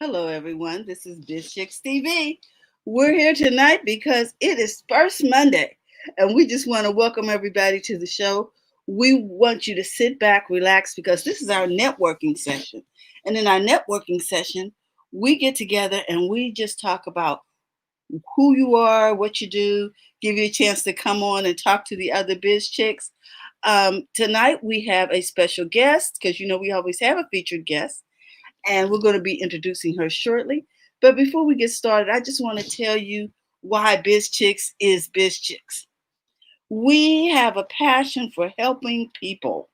Hello, everyone. This is Biz Chicks TV. We're here tonight because it is First Monday, and we just want to welcome everybody to the show. We want you to sit back, relax, because this is our networking session. And in our networking session, we get together and we just talk about who you are, what you do, give you a chance to come on and talk to the other Biz Chicks. Tonight, we have a special guest because we always have a featured guest, and we're going to be introducing her shortly. But before we get started, I just want to tell you why Biz Chicks is Biz Chicks. We have a passion for helping people,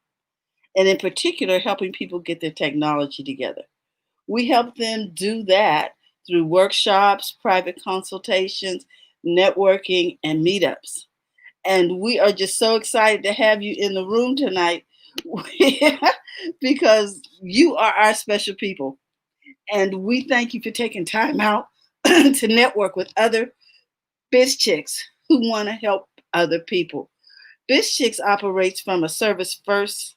and in particular, helping people get their technology together. We help them do that through workshops, private consultations, networking, and meetups. And we are just so excited to have you in the room tonight because you are our special people. And we thank you for taking time out to network with other Biz Chicks who want to help other people. Biz Chicks operates from a service first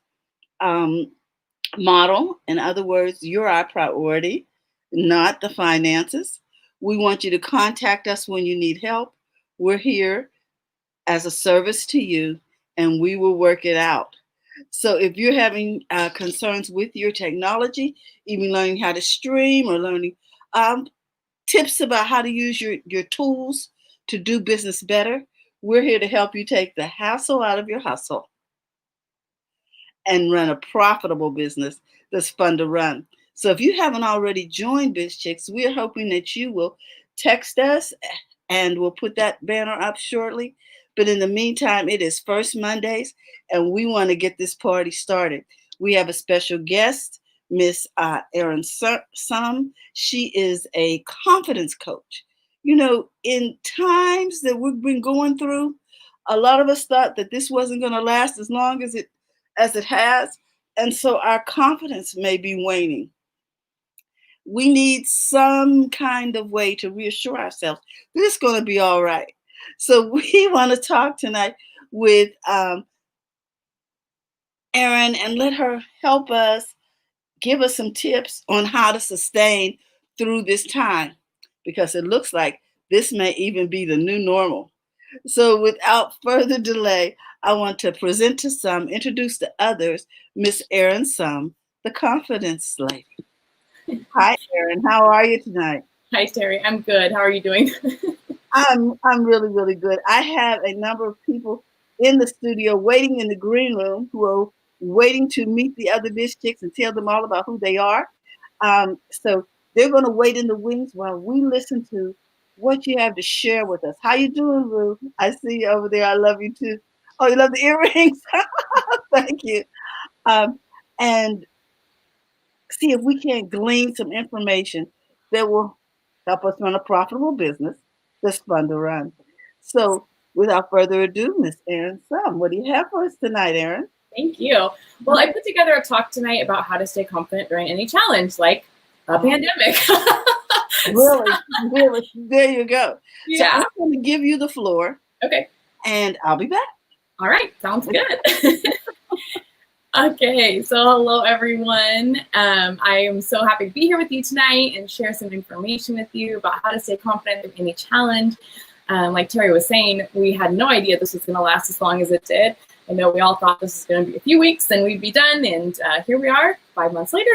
model. In other words, you're our priority, not the finances. We want you to contact us when you need help. We're here as a service to you, and we will work it out. So if you're having concerns with your technology, even learning how to stream or learning tips about how to use your tools to do business better, we're here to help you take the hassle out of your hustle and run a profitable business that's fun to run. So if you haven't already joined Biz Chicks, we're hoping that you will text us, and we'll put that banner up shortly. But in the meantime, it is First Mondays, and we want to get this party started. We have a special guest, Miss Erin Summ. She is a confidence coach. In times that we've been going through, a lot of us thought that this wasn't going to last as long as it has, and so our confidence may be waning. We need some kind of way to reassure ourselves that it's going to be all right. So we want to talk tonight with Erin and let her help us, give us some tips on how to sustain through this time, because it looks like this may even be the new normal. So without further delay, I want to present to some, introduce to others, Miss Erin Summ, the confidence lady. Hi, Erin. How are you tonight? Hi, Terry. I'm good. How are you doing? I'm really, really good. I have a number of people in the studio waiting in the green room who are waiting to meet the other Biz Chicks and tell them all about who they are. So they're going to wait in the wings while we listen to what you have to share with us. How you doing, Ruth? I see you over there. I love you too. Oh, you love the earrings? Thank you. And see if we can't glean some information that will help us run a profitable business that's fun to run. So, without further ado, Miss Erin Summ, what do you have for us tonight, Erin? Thank you. Well, I put together a talk tonight about how to stay confident during any challenge, like a pandemic. Really, there you go. Yeah. So I'm going to give you the floor. Okay. And I'll be back. All right. Sounds good. Okay, so hello everyone. I am so happy to be here with you tonight and share some information with you about how to stay confident through any challenge. Like Terry was saying, we had no idea this was going to last as long as it did. I know we all thought this was going to be a few weeks and we'd be done, and here we are 5 months later.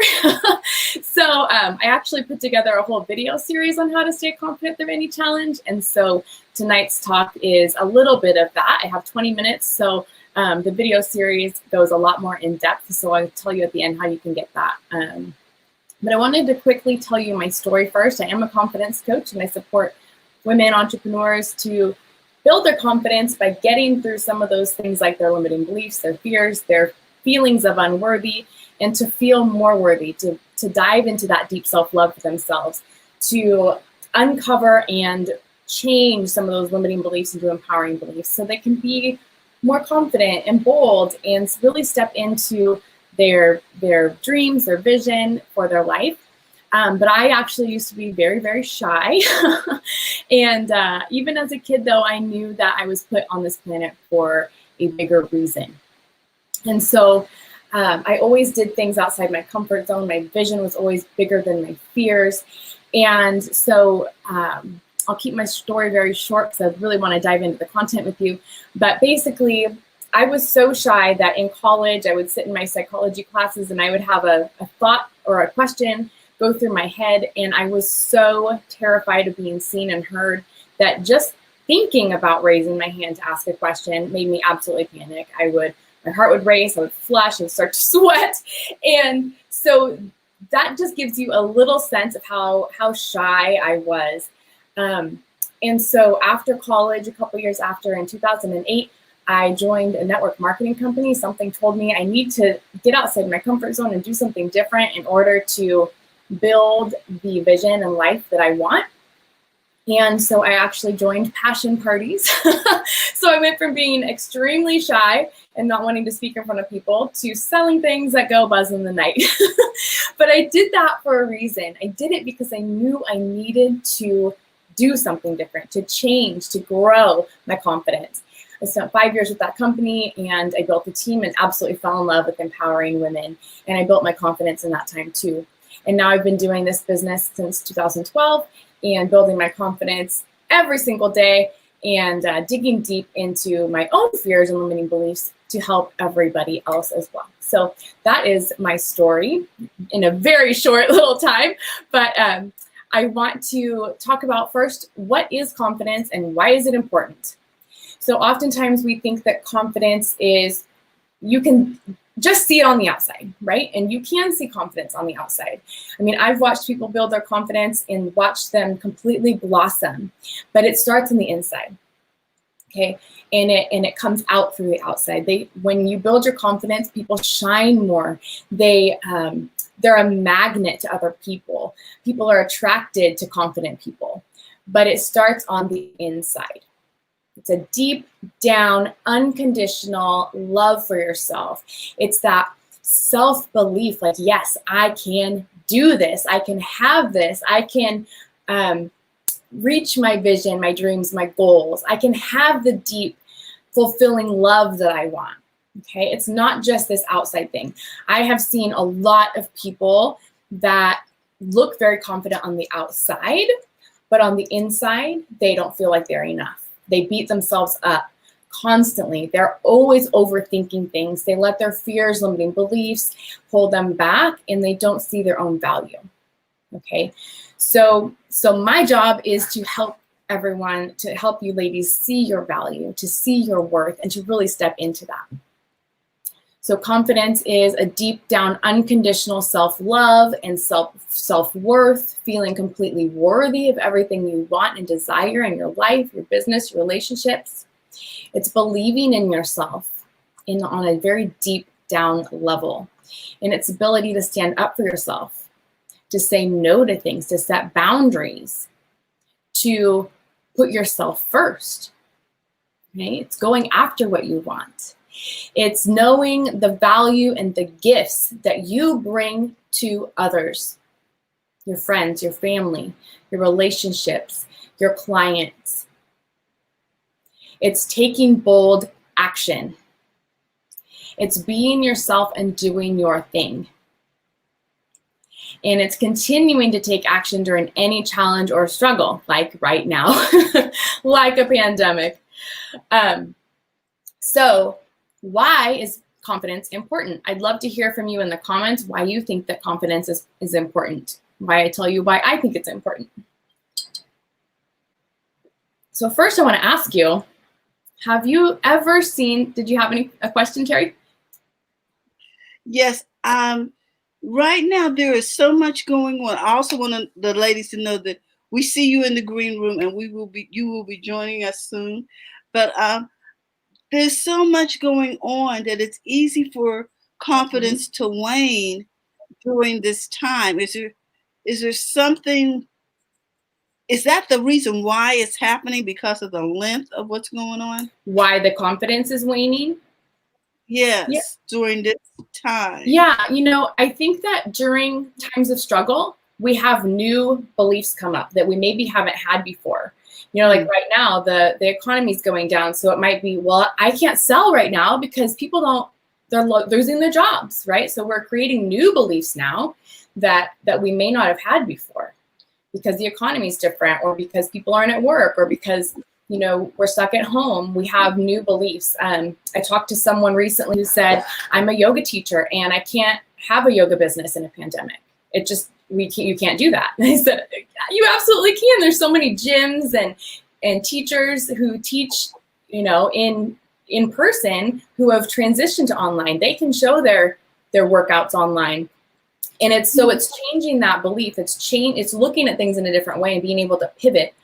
So I actually put together a whole video series on how to stay confident through any challenge, and so tonight's talk is a little bit of that. I have 20 minutes, so the video series goes a lot more in depth, so I'll tell you at the end how you can get that. But I wanted to quickly tell you my story first. I am a confidence coach, and I support women entrepreneurs to build their confidence by getting through some of those things like their limiting beliefs, their fears, their feelings of unworthy, and to feel more worthy, to dive into that deep self-love for themselves, to uncover and change some of those limiting beliefs into empowering beliefs so they can be more confident and bold and really step into their dreams, their vision for their life. But I actually used to be very, very shy. And even as a kid, though, I knew that I was put on this planet for a bigger reason. And so I always did things outside my comfort zone. My vision was always bigger than my fears. And so I'll keep my story very short because I really want to dive into the content with you. But basically, I was so shy that in college, I would sit in my psychology classes and I would have a thought or a question go through my head. And I was so terrified of being seen and heard that just thinking about raising my hand to ask a question made me absolutely panic. My heart would race, I would flush, I would start to sweat. And so that just gives you a little sense of how shy I was. And so after college, a couple years after, in 2008, I joined a network marketing company. Something told me I need to get outside my comfort zone and do something different in order to build the vision and life that I want. And so I actually joined passion parties. So I went from being extremely shy and not wanting to speak in front of people to selling things that go buzz in the night. But I did that for a reason. I did it because I knew I needed to do something different, to change, to grow my confidence. I spent 5 years with that company and I built a team and absolutely fell in love with empowering women. And I built my confidence in that time too. And now I've been doing this business since 2012 and building my confidence every single day and digging deep into my own fears and limiting beliefs to help everybody else as well. So that is my story in a very short little time. But I want to talk about first, what is confidence and why is it important? So oftentimes we think that confidence is, you can just see it on the outside, right? And you can see confidence on the outside. I mean, I've watched people build their confidence and watched them completely blossom, but it starts on the inside, okay? And it comes out through the outside. When you build your confidence, people shine more. They're a magnet to other people. People are attracted to confident people, but it starts on the inside. It's a deep down, unconditional love for yourself. It's that self-belief, like, yes, I can do this. I can have this. I can reach my vision, my dreams, my goals. I can have the deep, fulfilling love that I want. Okay, it's not just this outside thing. I have seen a lot of people that look very confident on the outside, but on the inside, they don't feel like they're enough. They beat themselves up constantly. They're always overthinking things. They let their fears, limiting beliefs hold them back, and they don't see their own value. Okay, so my job is to help everyone, to help you ladies see your value, to see your worth, and to really step into that. So confidence is a deep down unconditional self-love and self-worth, feeling completely worthy of everything you want and desire in your life, your business, your relationships. It's believing in yourself on a very deep down level, and its ability to stand up for yourself, to say no to things, to set boundaries, to put yourself first. Okay? It's going after what you want. It's knowing the value and the gifts that you bring to others, your friends, your family, your relationships, your clients. It's taking bold action. It's being yourself and doing your thing. And it's continuing to take action during any challenge or struggle, like right now, like a pandemic. So why is confidence important? I'd love to hear from you in the comments why you think that confidence is important. Why I tell you why I think it's important. So first I want to ask you, have you ever seen, did you have a question, Terry? Yes. Right now there is so much going on. I also want the ladies to know that we see you in the green room and you will be joining us soon. But there's so much going on that it's easy for confidence to wane during this time. Is there something, is that the reason why it's happening, because of the length of what's going on? Why the confidence is waning? Yes, yeah. During this time. Yeah, I think that during times of struggle, we have new beliefs come up that we maybe haven't had before. Like right now, the economy is going down. So it might be, well, I can't sell right now because people they're losing their jobs, right? So we're creating new beliefs now that we may not have had before, because the economy is different, or because people aren't at work, or because, you know, we're stuck at home. We have new beliefs. I talked to someone recently who said, I'm a yoga teacher and I can't have a yoga business in a pandemic. It just, you can't do that. And I said, you absolutely can. There's so many gyms and teachers who teach, you know, in person, who have transitioned to online. They can show their workouts online. And it's changing that belief. It's looking at things in a different way and being able to pivot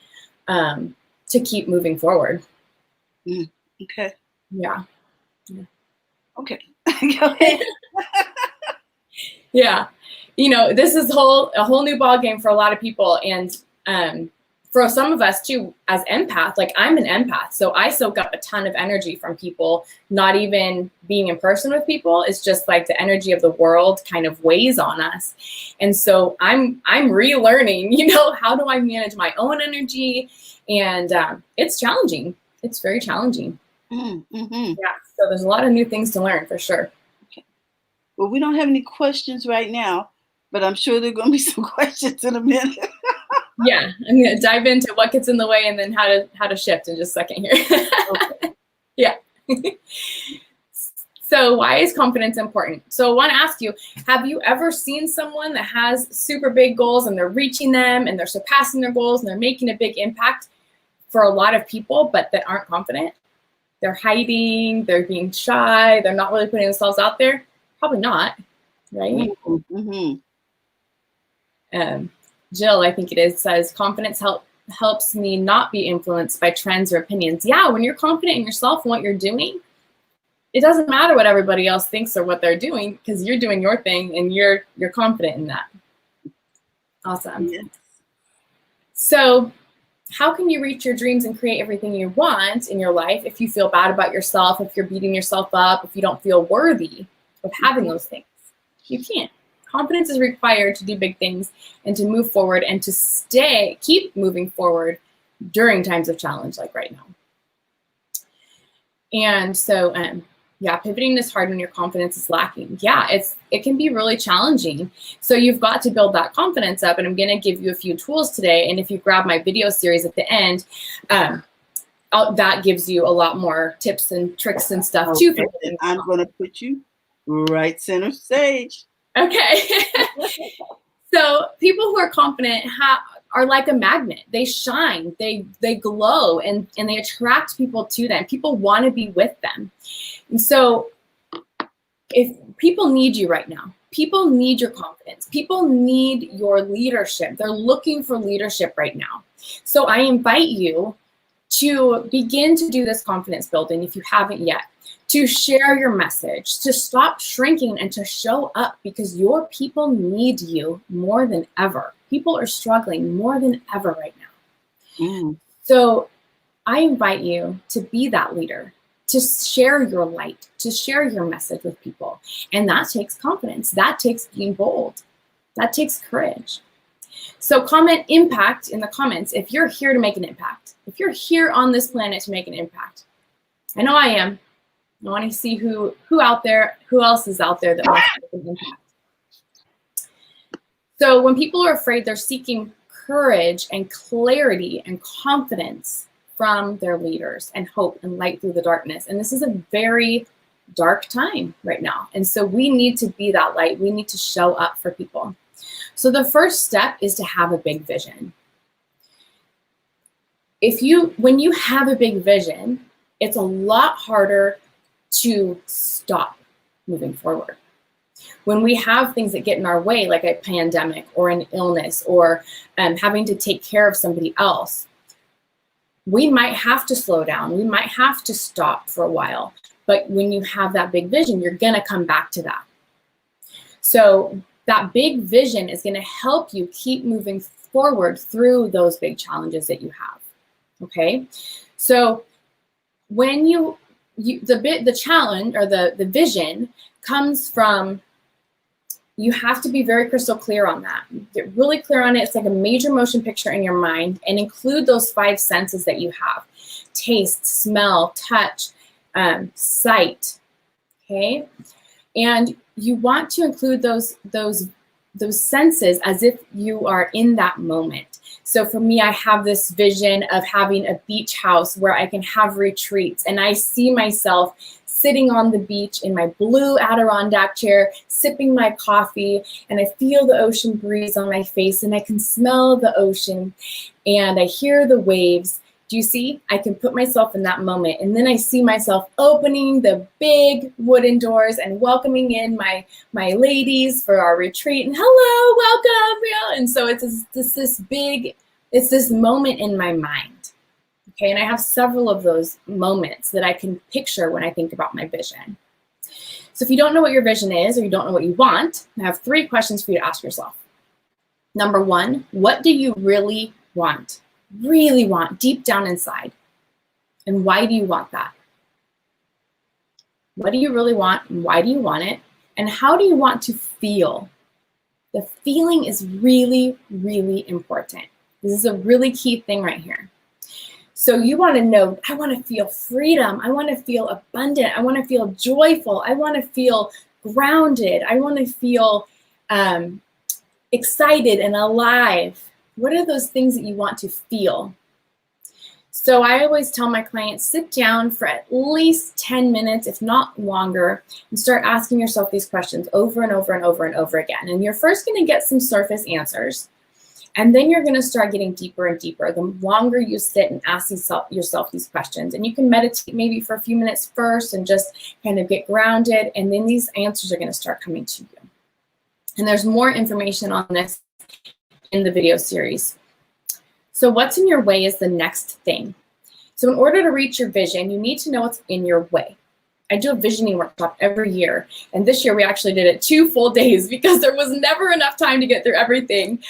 to keep moving forward. Okay. Yeah. Okay. Go ahead. Yeah. You know, this is a whole new ball game for a lot of people. And for some of us too, as empath, like I'm an empath, so I soak up a ton of energy from people. Not even being in person with people, it's just like the energy of the world kind of weighs on us. And so I'm relearning, you know, how do I manage my own energy? And it's challenging. It's very challenging. Mm-hmm. Yeah. So there's a lot of new things to learn for sure. Okay. Well, we don't have any questions right now, but I'm sure there are going to be some questions in a minute. Yeah, I'm going to dive into what gets in the way and then how to shift in just a second here. Okay. Yeah. So why is confidence important? So I want to ask you, have you ever seen someone that has super big goals and they're reaching them and they're surpassing their goals and they're making a big impact for a lot of people, but that aren't confident? They're hiding, they're being shy, they're not really putting themselves out there? Probably not, right? Mm-hmm. Jill, I think it is, says, confidence helps me not be influenced by trends or opinions. Yeah, when you're confident in yourself and what you're doing, it doesn't matter what everybody else thinks or what they're doing, because you're doing your thing and you're confident in that. Awesome. Yes. So how can you reach your dreams and create everything you want in your life if you feel bad about yourself, if you're beating yourself up, if you don't feel worthy of having those things? You can't. Confidence is required to do big things and to move forward and to keep moving forward during times of challenge, like right now. And so, yeah, pivoting is hard when your confidence is lacking. Yeah, it can be really challenging. So you've got to build that confidence up. And I'm going to give you a few tools today. And if you grab my video series at the end, that gives you a lot more tips and tricks and stuff too. And I'm going to put you right center stage. Okay. So people who are confident are like a magnet. They shine, they glow, and they attract people to them. People want to be with them. And so if people need you right now, people need your confidence. People need your leadership. They're looking for leadership right now. So I invite you to begin to do this confidence building if you haven't yet. To share your message, to stop shrinking and to show up, because your people need you more than ever. People are struggling more than ever right now. So I invite you to be that leader, to share your light, to share your message with people. And that takes confidence. That takes being bold. That takes courage. So comment impact in the comments if you're here to make an impact. If you're here on this planet to make an impact. I know I am. I want to see who else is out there that wants to make an impact. So when people are afraid, they're seeking courage and clarity and confidence from their leaders and hope and light through the darkness. And this is a very dark time right now. And so we need to be that light. We need to show up for people. So the first step is to have a big vision. When you have a big vision, it's a lot harder to stop moving forward. When we have things that get in our way, like a pandemic or an illness or having to take care of somebody else, we might have to slow down. We might have to stop for a while. But when you have that big vision, you're going to come back to that. So that big vision is going to help you keep moving forward through those big challenges that you have. Okay? So when the challenge or the vision comes from, you have to be very crystal clear on that. Get really clear on it. It's like a major motion picture in your mind, and include those 5 senses that you have: taste, smell, touch, sight. Okay. And you want to include those senses as if you are in that moment. So for me, I have this vision of having a beach house where I can have retreats, and I see myself sitting on the beach in my blue Adirondack chair, sipping my coffee, and I feel the ocean breeze on my face, and I can smell the ocean, and I hear the waves. Do you see? I can put myself in that moment, and then I see myself opening the big wooden doors and welcoming in my ladies for our retreat, and hello, welcome, yeah. And so it's this moment in my mind. Okay, and I have several of those moments that I can picture when I think about my vision. So if you don't know what your vision is, or you don't know what you want, I have 3 questions for you to ask yourself. Number 1, what do you really want? Really want deep down inside? And why do you want that? What do you really want, and why do you want it? And how do you want to feel? The feeling is really, really important. This is a really key thing right here. So you want to know, I want to feel freedom. I want to feel abundant. I want to feel joyful. I want to feel grounded. I want to feel excited and alive. What are those things that you want to feel? So I always tell my clients, sit down for at least 10 minutes, if not longer, and start asking yourself these questions over and over and over and over again. And you're first going to get some surface answers. And then you're going to start getting deeper and deeper the longer you sit and ask yourself these questions. And you can meditate maybe for a few minutes first and just kind of get grounded. And then these answers are going to start coming to you. And there's more information on this in the video series. So what's in your way is the next thing. So in order to reach your vision, you need to know what's in your way. I do a visioning workshop every year. And this year we actually did it 2 full days because there was never enough time to get through everything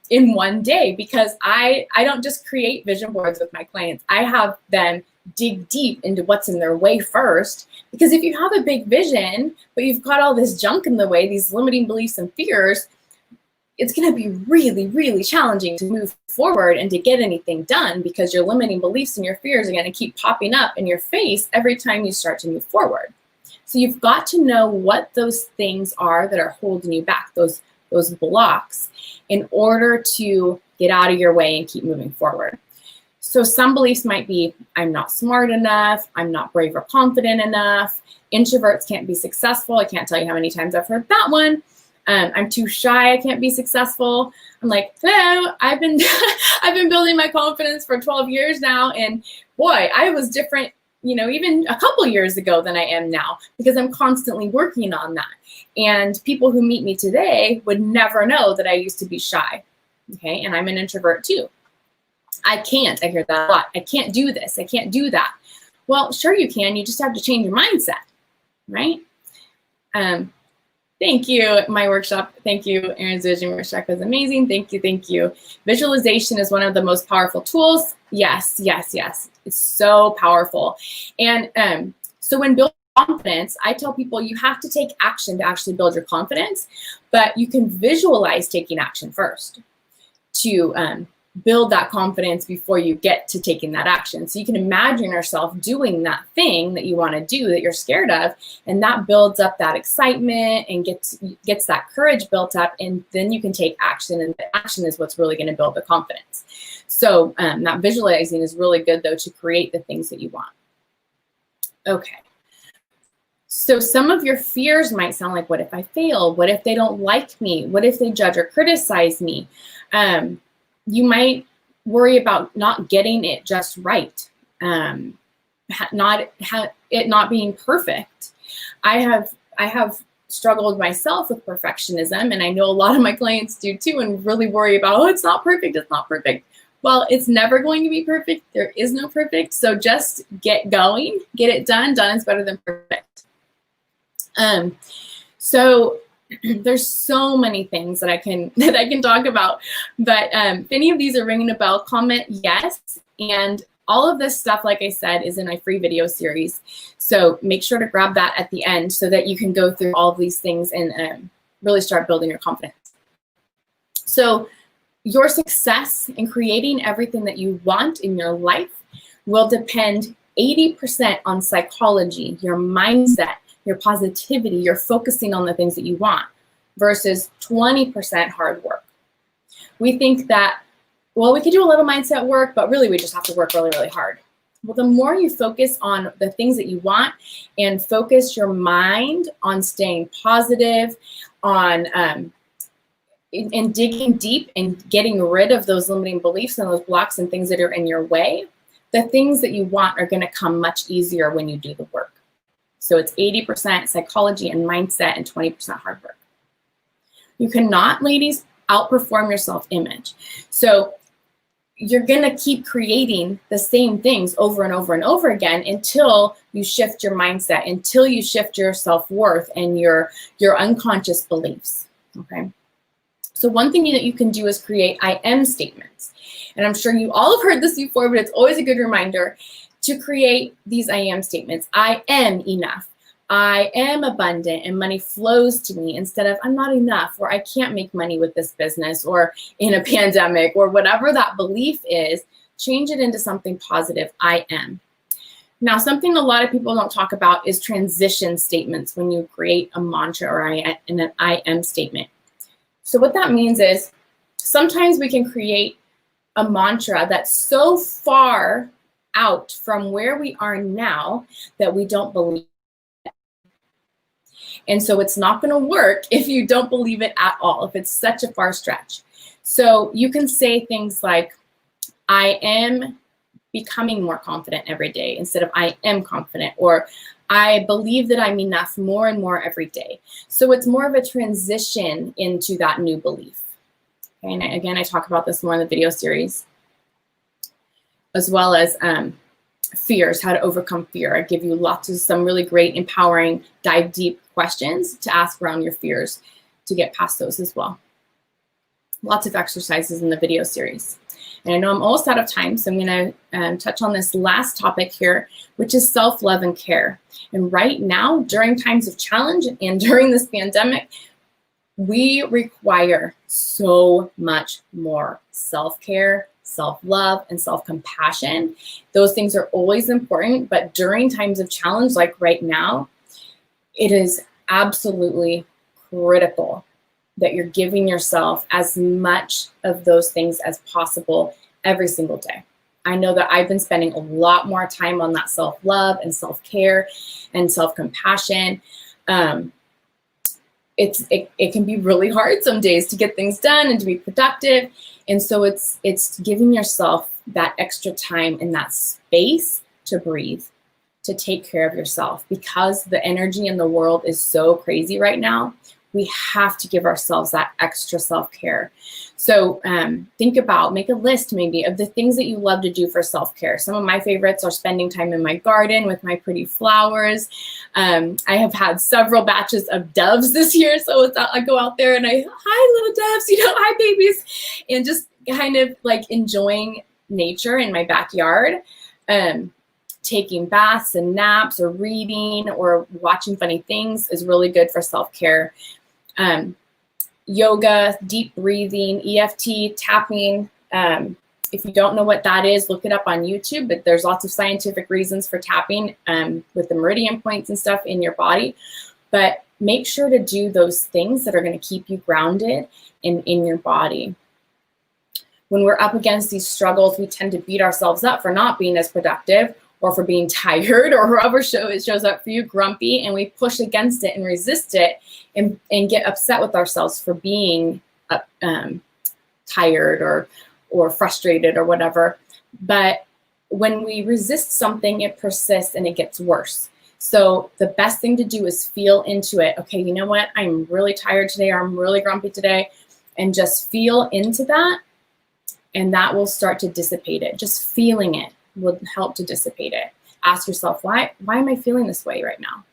in one day, because I don't just create vision boards with my clients. I have them dig deep into what's in their way first, because if you have a big vision, but you've got all this junk in the way, these limiting beliefs and fears, it's going to be really, really challenging to move forward and to get anything done, because your limiting beliefs and your fears are going to keep popping up in your face every time you start to move forward. So you've got to know what those things are that are holding you back, those blocks, in order to get out of your way and keep moving forward. So some beliefs might be, I'm not smart enough, I'm not brave or confident enough, introverts can't be successful. I can't tell you how many times I've heard that one. I'm too shy, I can't be successful. I'm like, hello, I've been building my confidence for 12 years now, and boy, I was different, even a couple years ago than I am now, because I'm constantly working on that. And people who meet me today would never know that I used to be shy, okay? And I'm an introvert too. I hear that a lot. I can't do this, I can't do that. Well, sure you can, you just have to change your mindset, right? Thank you, my workshop. Thank you, Erin's Vision Workshop was amazing. Thank you, thank you. Visualization is one of the most powerful tools. Yes, yes, yes. It's so powerful. And so when building confidence, I tell people you have to take action to actually build your confidence, but you can visualize taking action first to build that confidence before you get to taking that action. So you can imagine yourself doing that thing that you want to do that you're scared of, and that builds up that excitement and gets that courage built up, and then you can take action, and the action is what's really going to build the confidence. So that visualizing is really good, though, to create the things that you want. Okay. So some of your fears might sound like, what if I fail? What if they don't like me? What if they judge or criticize me? You might worry about not getting it just right, it not being perfect. I have struggled myself with perfectionism, and I know a lot of my clients do too, and really worry about, oh, it's not perfect, it's not perfect. Well, it's never going to be perfect. There is no perfect. So just get going, get it done. Done is better than perfect. So there's so many things that I can talk about, but if any of these are ringing a bell, comment yes. And all of this stuff, like I said, is in my free video series. So make sure to grab that at the end so that you can go through all of these things and really start building your confidence. So your success in creating everything that you want in your life will depend 80% on psychology, your mindset, your positivity, you're focusing on the things that you want, versus 20% hard work. We think that, well, we could do a little mindset work, but really we just have to work really, really hard. Well, the more you focus on the things that you want and focus your mind on staying positive, on and digging deep and getting rid of those limiting beliefs and those blocks and things that are in your way, the things that you want are going to come much easier when you do the work. So it's 80% psychology and mindset and 20% hard work. You cannot, ladies, outperform your self-image. So you're going to keep creating the same things over and over and over again until you shift your mindset, until you shift your self-worth and your unconscious beliefs, okay? So one thing that you can do is create I am statements. And I'm sure you all have heard this before, but it's always a good reminder to create these I am statements. I am enough. I am abundant and money flows to me, instead of I'm not enough, or I can't make money with this business, or in a pandemic, or whatever that belief is. Change it into something positive. I am. Now, something a lot of people don't talk about is transition statements when you create a mantra or an I am statement. So what that means is sometimes we can create a mantra that's so far out from where we are now that we don't believe it. And so it's not going to work if you don't believe it at all, if it's such a far stretch. So you can say things like, I am becoming more confident every day, instead of I am confident, or I believe that I'm enough more and more every day. So it's more of a transition into that new belief. Okay, and again, I talk about this more in the video series, as well as fears, how to overcome fear. I give you some really great, empowering, dive deep questions to ask around your fears to get past those as well. Lots of exercises in the video series. And I know I'm almost out of time, so I'm going to touch on this last topic here, which is self-love and care. And right now, during times of challenge and during this pandemic, we require so much more self-care, self-love, and self-compassion. Those things are always important, but during times of challenge, like right now, it is absolutely critical that you're giving yourself as much of those things as possible every single day. I know that I've been spending a lot more time on that self-love and self-care and self-compassion. It can be really hard some days to get things done and to be productive. And so it's giving yourself that extra time and that space to breathe, to take care of yourself, because the energy in the world is so crazy right now. We have to give ourselves that extra self-care. So make a list maybe of the things that you love to do for self-care. Some of my favorites are spending time in my garden with my pretty flowers. I have had several batches of doves this year. So I go out there and hi little doves, hi babies, and just kind of like enjoying nature in my backyard. Taking baths and naps or reading or watching funny things is really good for self-care. Yoga, deep breathing, EFT, tapping. If you don't know what that is, look it up on YouTube, but there's lots of scientific reasons for tapping with the meridian points and stuff in your body. But make sure to do those things that are going to keep you grounded in your body. When we're up against these struggles, we tend to beat ourselves up for not being as productive, or for being tired, or however it shows up for you, grumpy, and we push against it and resist it and get upset with ourselves for being tired or frustrated or whatever. But when we resist something, it persists and it gets worse. So the best thing to do is feel into it. Okay, you know what? I'm really tired today, or I'm really grumpy today, and just feel into that, and that will start to dissipate it. Just feeling it will help to dissipate it. Ask yourself, why am I feeling this way right now?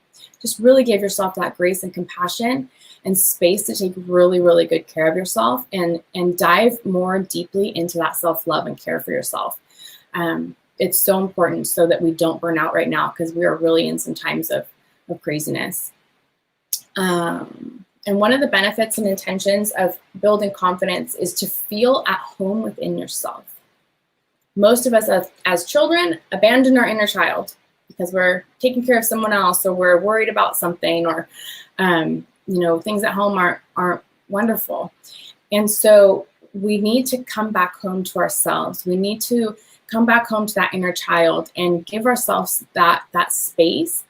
Just really give yourself that grace and compassion and space to take really, really good care of yourself, and dive more deeply into that self-love and care for yourself. It's so important so that we don't burn out right now, because we are really in some times of craziness. And one of the benefits and intentions of building confidence is to feel at home within yourself. Most of us as children abandon our inner child because we're taking care of someone else, or we're worried about something, or things at home aren't wonderful. And so we need to come back home to ourselves. We need to come back home to that inner child and give ourselves that space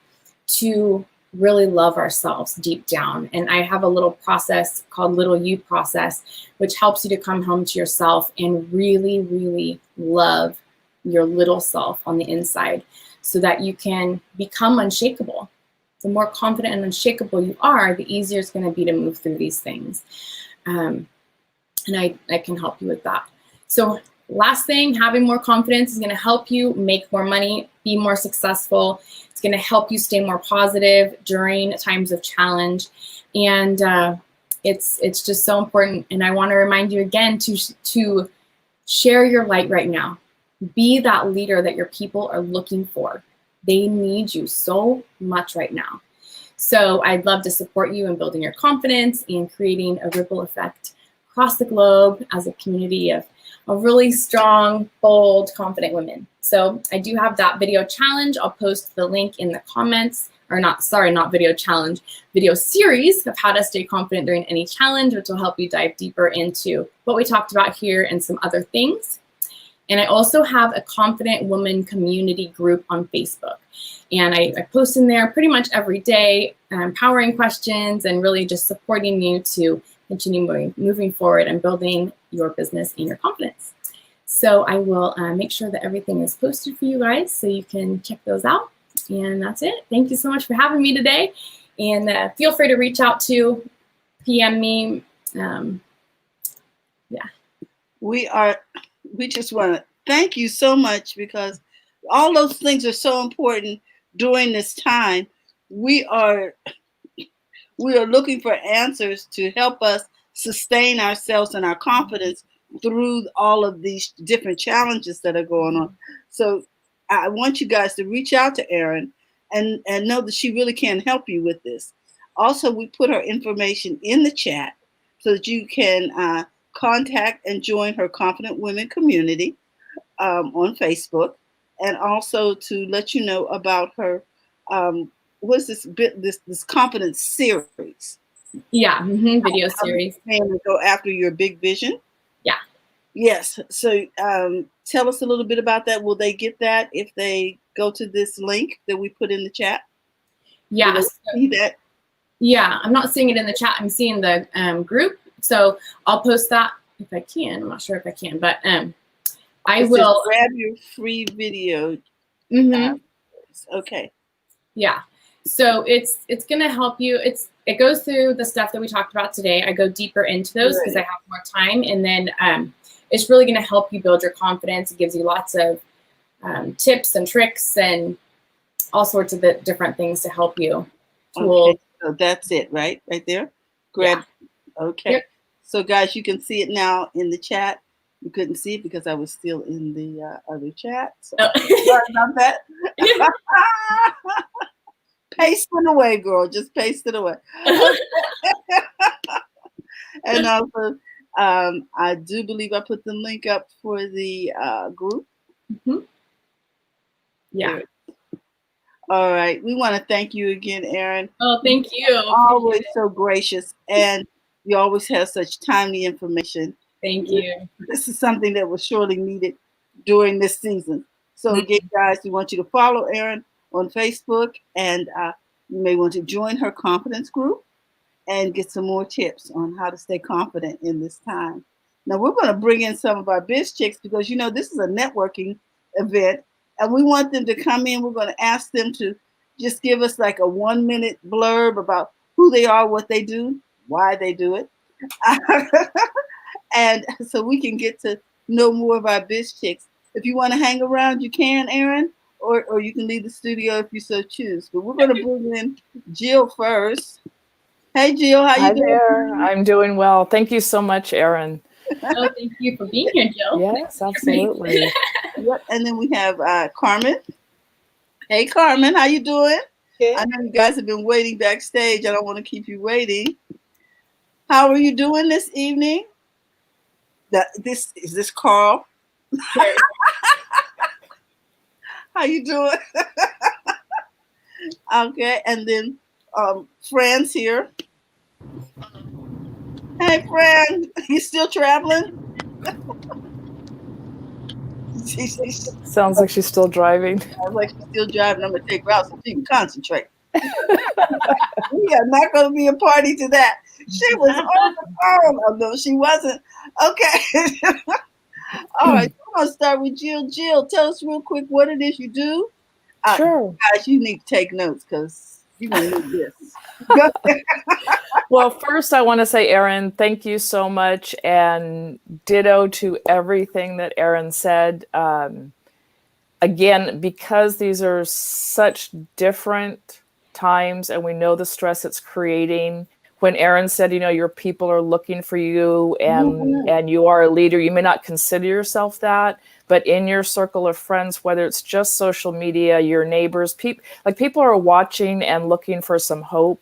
to really love ourselves deep down. And I have a little process called Little You Process, which helps you to come home to yourself and really, really love your little self on the inside so that you can become unshakable. The more confident and unshakable you are, the easier it's going to be to move through these things. And I can help you with that. So last thing, having more confidence is going to help you make more money, be more successful. It's going to help you stay more positive during times of challenge. And it's just so important. And I want to remind you again to share your light right now. Be that leader that your people are looking for. They need you so much right now. So I'd love to support you in building your confidence and creating a ripple effect across the globe as a community of really strong, bold, confident women. So I do have that video challenge. I'll post the link in the comments, or not video challenge, video series of how to stay confident during any challenge, which will help you dive deeper into what we talked about here and some other things. And I also have a Confident Woman community group on Facebook. And I post in there pretty much every day, empowering questions and really just supporting you to continue moving forward and building your business and your confidence. So I will make sure that everything is posted for you guys so you can check those out. And that's it. Thank you so much for having me today. And feel free to reach out to PM me. We just want to thank you so much, because all those things are so important during this time. We are looking for answers to help us sustain ourselves and our confidence through all of these different challenges that are going on. So I want you guys to reach out to Erin and know that she really can help you with this. Also, we put her information in the chat so that you can contact and join her Confident Women community on Facebook, and also to let you know about her what's this confidence series. Yeah, video series. And go after your big vision. Yeah. Yes. So tell us a little bit about that. Will they get that if they go to this link that we put in the chat? Yeah. See that? Yeah, I'm not seeing it in the chat. I'm seeing the group. So I'll post that if I can. I'm not sure if I can, but I will. Grab your free video. Okay. Yeah. So it's going to help you. It goes through the stuff that we talked about today. I go deeper into those because I have more time. And then it's really going to help you build your confidence. It gives you lots of tips and tricks and all sorts of different things to help you. Tools. Okay. So that's it, right? Right there? Grab. Yeah. Okay. Yep. So guys, you can see it now in the chat. You couldn't see it because I was still in the other chat. So sorry about that. Paste it away, girl. Just paste it away. And also, I do believe I put the link up for the group. Yeah. All right. We want to thank you again, Erin. Oh, thank you. You're always so gracious, and you always have such timely information. Thank you. This is something that was surely needed during this season. So again, guys, we want you to follow Erin on Facebook, and you may want to join her confidence group and get some more tips on how to stay confident in this time. Now we're going to bring in some of our Biz Chicks because, you know, this is a networking event and we want them to come in. We're going to ask them to just give us like a 1-minute blurb about who they are, what they do, why they do it. And so we can get to know more of our Biz Chicks. If you want to hang around, you can, Erin, or you can leave the studio if you so choose. But we're going to bring in Jill first. Hey, Jill, how you doing? Hi there. I'm doing well. Thank you so much, Erin. Oh, thank you for being here, Jill. Yes, absolutely. Yep. And then we have Carmen. Hey, Carmen, how you doing? Good. I know you guys have been waiting backstage. I don't want to keep you waiting. How are you doing this evening? Is this Carl? How you doing? Okay, and then Fran's here. Hey, Fran, you still traveling? She's Sounds like she's still driving. like she's still driving. I'm gonna take her out so she can concentrate. We are not gonna be a party to that. She was on the phone. Oh no, she wasn't. Okay. All right. So I'm gonna start with Jill. Jill, tell us real quick what it is you do. Sure. Guys, you need to take notes because you're gonna need this. Go ahead. Well, first I want to say, Erin, thank you so much, and ditto to everything that Erin said. Again, because these are such different times and we know the stress it's creating. When Erin said, your people are looking for you and you are a leader, you may not consider yourself that, but in your circle of friends, whether it's just social media, your neighbors, people are watching and looking for some hope.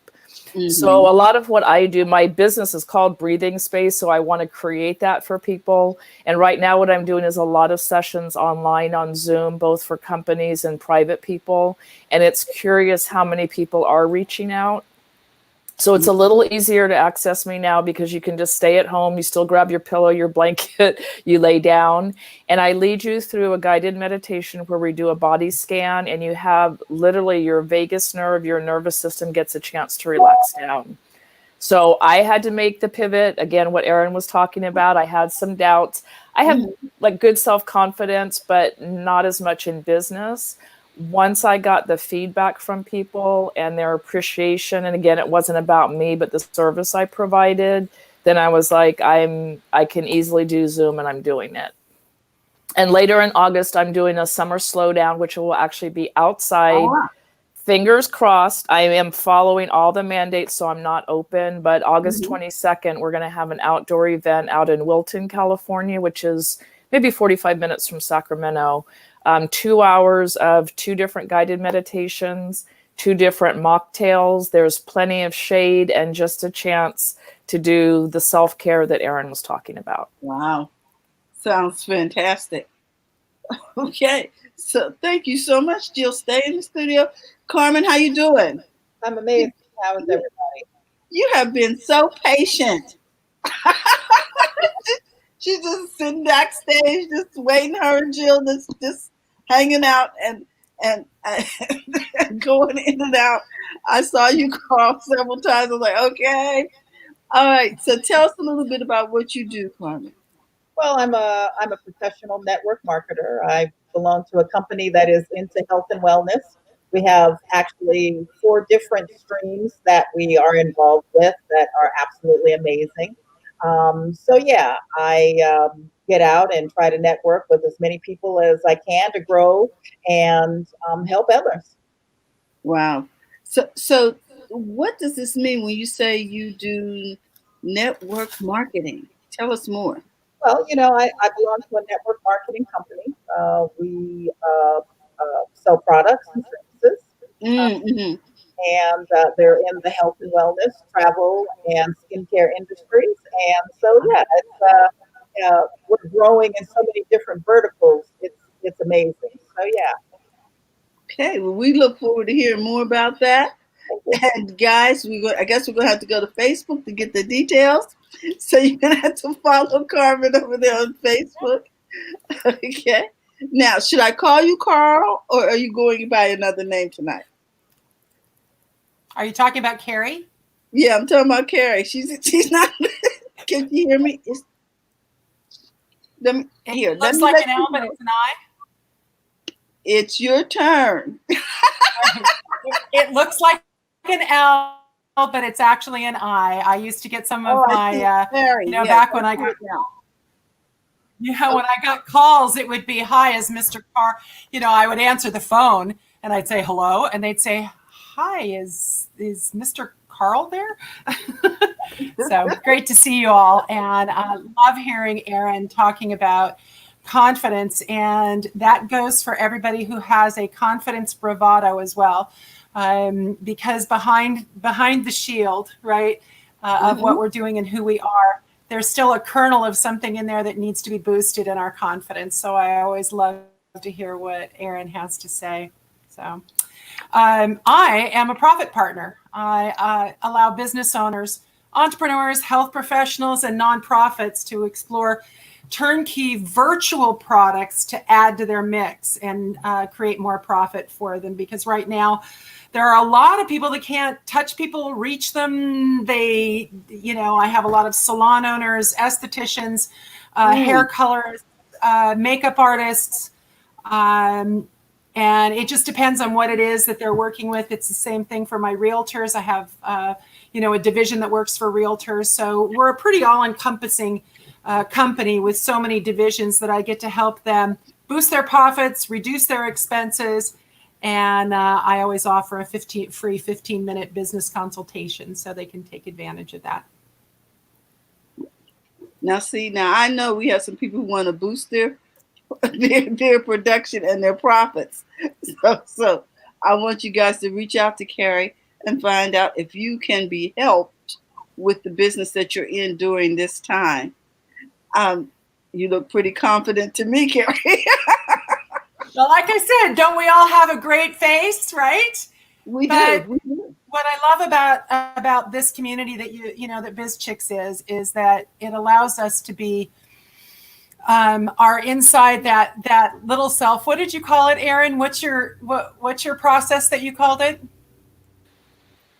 So a lot of what I do, my business is called Breathing Space. So I want to create that for people. And right now what I'm doing is a lot of sessions online on Zoom, both for companies and private people. And it's curious how many people are reaching out. So it's a little easier to access me now because you can just stay at home. You still grab your pillow, your blanket, you lay down. And I lead you through a guided meditation where we do a body scan and you have literally your vagus nerve, your nervous system gets a chance to relax down. So I had to make the pivot. Again, what Erin was talking about, I had some doubts. I have like good self-confidence, but not as much in business. Once I got the feedback from people and their appreciation, and again, it wasn't about me, but the service I provided, then I was like, I can easily do Zoom, and I'm doing it. And later in August, I'm doing a summer slowdown, which will actually be outside. Fingers crossed. I am following all the mandates, so I'm not open. But August 22nd, we're going to have an outdoor event out in Wilton, California, which is maybe 45 minutes from Sacramento. 2 hours of 2 different guided meditations, 2 different mocktails. There's plenty of shade and just a chance to do the self-care that Erin was talking about. Wow. Sounds fantastic. Okay. So thank you so much, Jill. Stay in the studio. Carmen, how you doing? I'm amazed. How is everybody? You have been so patient. She's just sitting backstage, just waiting. Her and Jill just hanging out and going in and out. I saw you call several times. I was like, okay, all right. So tell us a little bit about what you do, Carmen. Well, I'm a professional network marketer. I belong to a company that is into health and wellness. We have actually 4 different streams that we are involved with that are absolutely amazing. So yeah, I get out and try to network with as many people as I can to grow and help others. Wow. So what does this mean when you say you do network marketing? Tell us more. Well, I belong to a network marketing company. We sell products and services, Mm-hmm. and they're in the health and wellness, travel, and skincare industries. And so, yeah, we're growing in so many different verticals. It's amazing. So, yeah. Okay, well, we look forward to hearing more about that. And guys, I guess we're gonna have to go to Facebook to get the details. So you're gonna have to follow Carmen over there on Facebook. Okay. Now, should I call you Carl, or are you going by another name tonight? Are you talking about Carrie? Yeah, I'm talking about Carrie. She's not. Can you hear me? Let me Looks like an L, but it's an I. It's your turn. It looks like an L, but it's actually an I. I used to get some of my, back when I got, when I got calls, it would be, hi, is Mr. Carr, I would answer the phone and I'd say hello, and they'd say, hi, is Mr. Carl there? So great to see you all, and I love hearing Erin talking about confidence, and that goes for everybody who has a confidence bravado as well, because behind the shield, right, of what we're doing and who we are, there's still a kernel of something in there that needs to be boosted in our confidence. So I always love to hear what Erin has to say. So I am a profit partner. I allow business owners, entrepreneurs, health professionals, and nonprofits to explore turnkey virtual products to add to their mix and create more profit for them. Because right now, there are a lot of people that can't touch people, reach them. I have a lot of salon owners, estheticians, hair colorists, makeup artists, and it just depends on what it is that they're working with. It's the same thing for my realtors. I have, a division that works for realtors. So we're a pretty all-encompassing company with so many divisions that I get to help them boost their profits, reduce their expenses. And I always offer a free 15-minute business consultation so they can take advantage of that. Now I know we have some people who want to boost their production and their profits. So I want you guys to reach out to Carrie and find out if you can be helped with the business that you're in during this time. You look pretty confident to me, Carrie. Well, like I said, don't we all have a great face, right? We do. What I love about this community that that Biz Chicks is that it allows us to be our inside that little self. What did you call it, Erin? What's your process that you called it?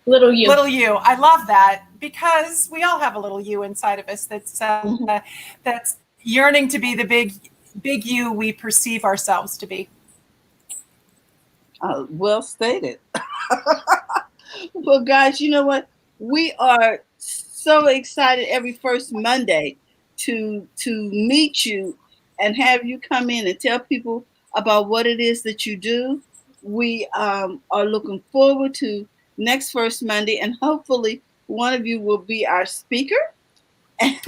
Little you. Little you. I love that because we all have a little you inside of us that's yearning to be the big you we perceive ourselves to be. Well stated. Well, guys, you know what? We are so excited every first Monday to meet you and have you come in and tell people about what it is that you do. We are looking forward to next first Monday, and hopefully one of you will be our speaker and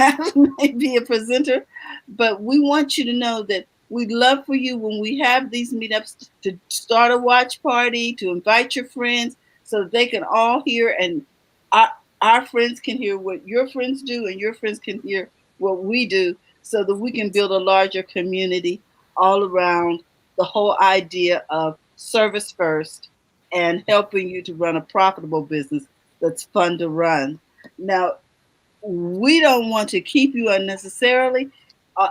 maybe a presenter. But we want you to know that we'd love for you when we have these meetups to start a watch party, to invite your friends so that they can all hear, and our friends can hear what your friends do and your friends can hear what we do, so that we can build a larger community all around the whole idea of service first and helping you to run a profitable business that's fun to run. Now, we don't want to keep you unnecessarily.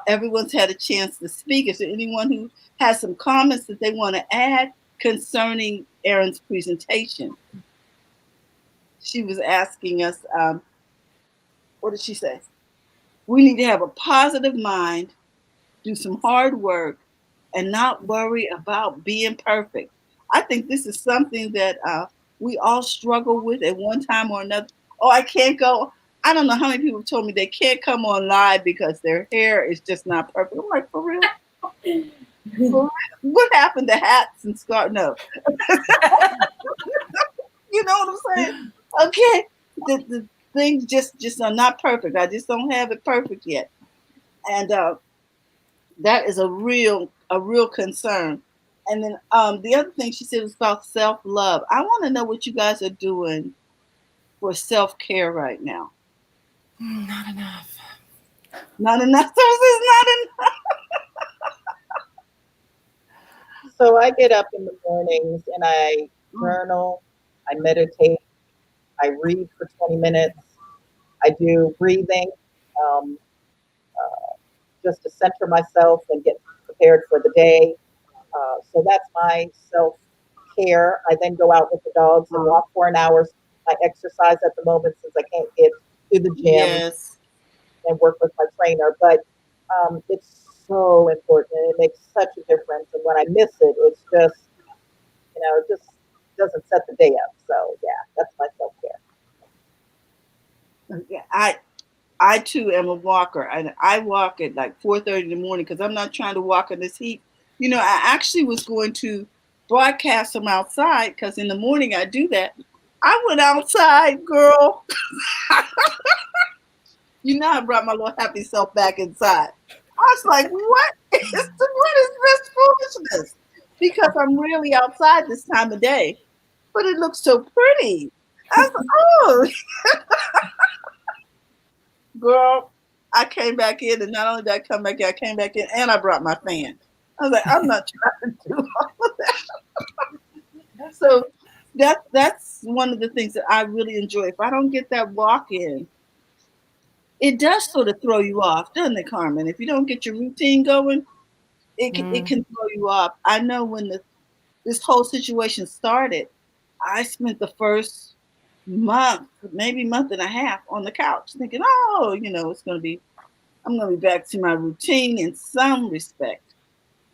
Everyone's had a chance to speak. Is there anyone who has some comments that they want to add concerning Erin's presentation? She was asking us, what did she say? We need to have a positive mind, do some hard work, and not worry about being perfect. I think this is something that we all struggle with at one time or another. Oh, I can't go. I don't know how many people told me they can't come on live because their hair is just not perfect. I'm like, for real? What happened to hats and scarves? No. You know what I'm saying? Okay. The things just are not perfect. I just don't have it perfect yet. And that is a real concern. And then the other thing she said was about self-love. I want to know what you guys are doing for self-care right now. Not enough. Not enough. There's not enough. So I get up in the mornings and I journal, I meditate, I read for 20 minutes, I do breathing, just to center myself and get prepared for the day. So that's my self-care. I then go out with the dogs and walk for an hour. I exercise at the moment since I can't get to the gym. Yes. And work with my trainer. But it's so important. It makes such a difference. And when I miss it, it's just, it just doesn't set the day up. So yeah, that's my self-care. I too am a walker, and I walk at like 4:30 in the morning because I'm not trying to walk in this heat. I actually was going to broadcast from outside because in the morning I do that. I went outside, girl. I brought my little happy self back inside. I was like, what is this foolishness? Because I'm really outside this time of day, but it looks so pretty. I was like, oh. Girl, I came back in, and not only did I come back in, I came back in and I brought my fan. I was like, I'm not trying to do all of that. So that's one of the things that I really enjoy. If I don't get that walk in, it does sort of throw you off, doesn't it, Carmen? If you don't get your routine going, it can throw you off. I know when this whole situation started, I spent the first month, maybe month and a half on the couch thinking, oh, I'm going to be back to my routine in some respect.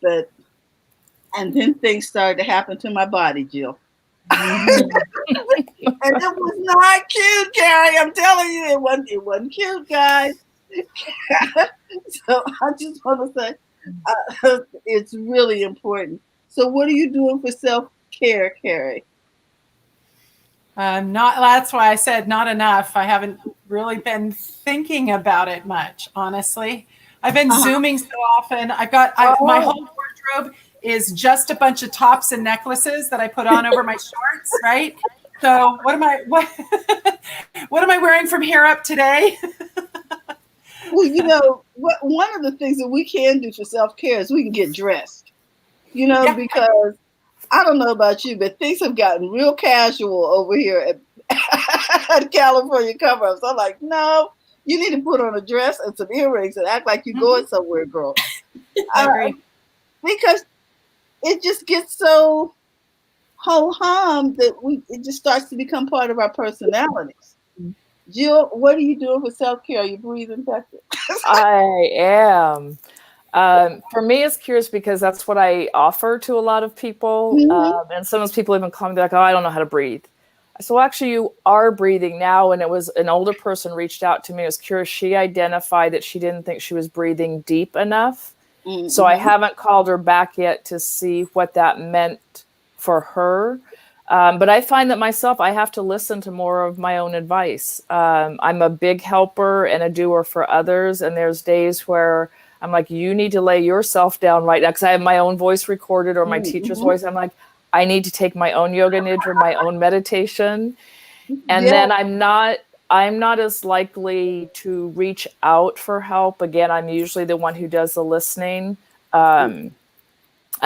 And then things started to happen to my body, Jill. And it was not cute, Carrie. I'm telling you, it wasn't cute, guys. So I just want to say it's really important. So what are you doing for self-care, Carrie? That's why I said not enough. I haven't really been thinking about it much, honestly. I've been Zooming so often. My whole wardrobe is just a bunch of tops and necklaces that I put on over my shorts, right? So what am I wearing from here up today? Well, one of the things that we can do for self-care is we can get dressed, because I don't know about you, but things have gotten real casual over here at California Cover-Ups. I'm like, no, you need to put on a dress and some earrings and act like you're going somewhere, girl. I agree. Because it just gets so ho-hum that it just starts to become part of our personalities. Jill, what are you doing for self-care? Are you breathing better? I am. For me, it's curious because that's what I offer to a lot of people. And some of those people even call me like, oh, I don't know how to breathe. I said, well, actually, you are breathing now. And it was an older person reached out to me. I was curious. She identified that she didn't think she was breathing deep enough. So I haven't called her back yet to see what that meant for her. But I find that myself, I have to listen to more of my own advice. I'm a big helper and a doer for others. And there's days where I'm like, you need to lay yourself down right now, because I have my own voice recorded or my teacher's voice. I'm like, I need to take my own yoga nidra, my own meditation. And then I'm not as likely to reach out for help. Again, I'm usually the one who does the listening. I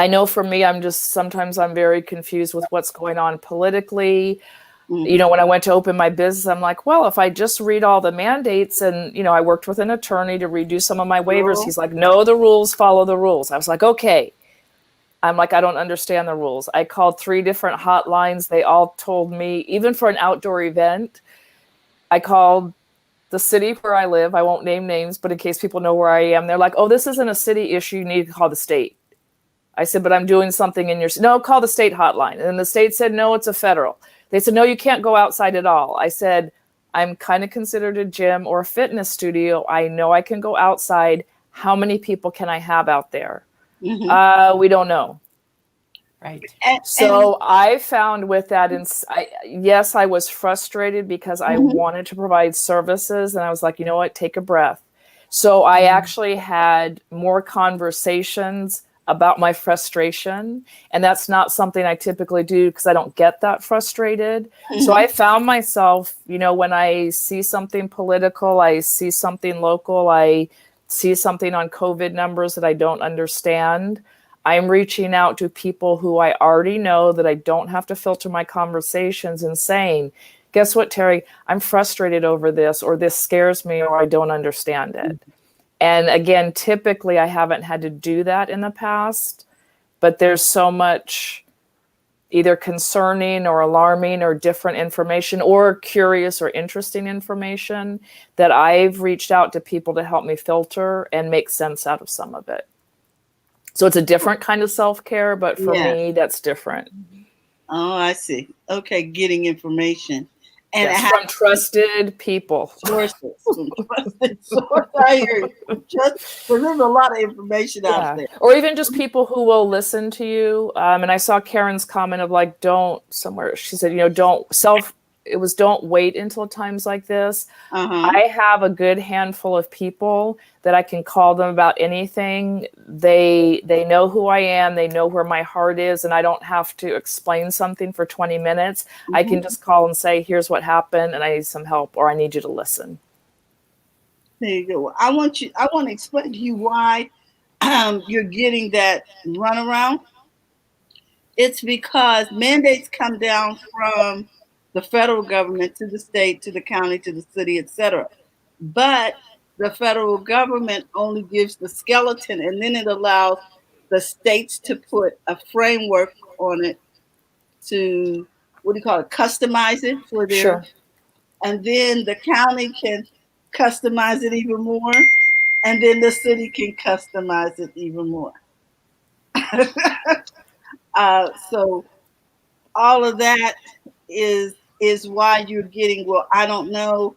know for me, sometimes I'm very confused with what's going on politically. When I went to open my business, I'm like, well, if I just read all the mandates and, I worked with an attorney to redo some of my waivers. He's like, know the rules, follow the rules. I was like, okay. I'm like, I don't understand the rules. I called 3 different hotlines. They all told me, even for an outdoor event, I called the city where I live. I won't name names, but in case people know where I am, they're like, oh, this isn't a city issue. You need to call the state. I said, but I'm doing something in your city. No, call the state hotline. And then the state said, no, it's a federal. They said, no, you can't go outside at all. I said, I'm kind of considered a gym or a fitness studio. I know I can go outside. How many people can I have out there? We don't know. Right. So I found with that, yes, I was frustrated because I wanted to provide services. And I was like, you know what, take a breath. So I actually had more conversations about my frustration. And that's not something I typically do because I don't get that frustrated. So I found myself, when I see something political, I see something local, I see something on COVID numbers that I don't understand, I'm reaching out to people who I already know that I don't have to filter my conversations and saying, guess what, Terry, I'm frustrated over this, or this scares me, or I don't understand it. And again, typically I haven't had to do that in the past, but there's so much either concerning or alarming or different information or curious or interesting information that I've reached out to people to help me filter and make sense out of some of it. So it's a different kind of self-care, but for me, that's different. Oh, I see. Okay, getting information. And from trusted people. Sources. I hear you. Because there's a lot of information out there. Or even just people who will listen to you. And I saw Karen's comment of like, she said, don't wait until times like this. I have a good handful of people that I can call them about anything. They know who I am. They know where my heart is. And I don't have to explain something for 20 minutes. I can just call and say, here's what happened and I need some help, or I need you to listen. There you go. I want to explain to you why you're getting that runaround. It's because mandates come down from the federal government to the state, to the county, to the city, etc. But the federal government only gives the skeleton, and then it allows the states to put a framework on it to, what do you call it, customize it for their, Sure. and then the county can customize it even more, and then the city can customize it even more. So all of that is why you're getting, well, I don't know,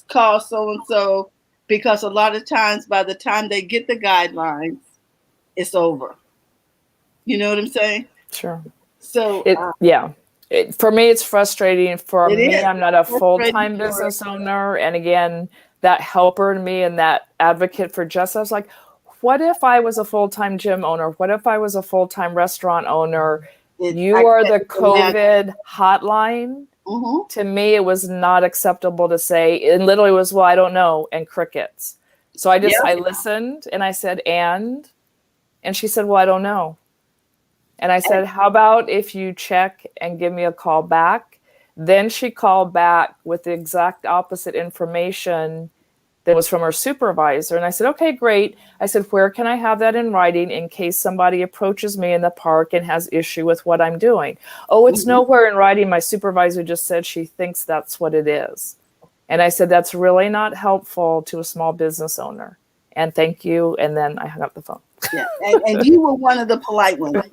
call so and so, because a lot of times by the time they get the guidelines, it's over. You know what I'm saying? Sure. So Yeah. For me, it's frustrating. For It me, is. I'm not a Frustrating full-time for- business owner. And again, that helper in me and that advocate for justice, I was like, what if I was a full-time gym owner? What if I was a full-time restaurant owner? You are the COVID hotline. Mhm. To me, it was not acceptable to say, and literally was, well, I don't know, and crickets. So I listened and I said, and she said, well, I don't know. And I said, how about if you check and give me a call back? Then she called back with the exact opposite information that was from her supervisor. And I said, okay, great. I said, where can I have that in writing in case somebody approaches me in the park and has issue with what I'm doing? Oh, it's nowhere in writing. My supervisor just said she thinks that's what it is. And I said, that's really not helpful to a small business owner. And thank you. And then I hung up the phone. Yeah, and you were one of the polite ones.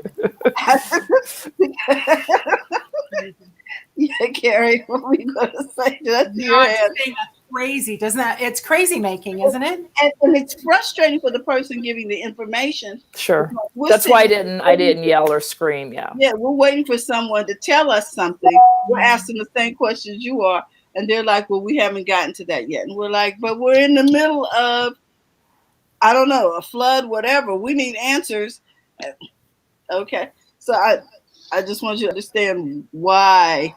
Yeah, Carrie, what were you going to say? That's your hand. That's crazy, doesn't that? It's crazy making, isn't it? And it's frustrating for the person giving the information. Sure. That's why I didn't yell or scream. Yeah. Yeah, we're waiting for someone to tell us something. We're asking the same questions you are, and they're like, well, we haven't gotten to that yet. And we're like, but we're in the middle of, I don't know, a flood, whatever. We need answers. Okay. So I just want you to understand why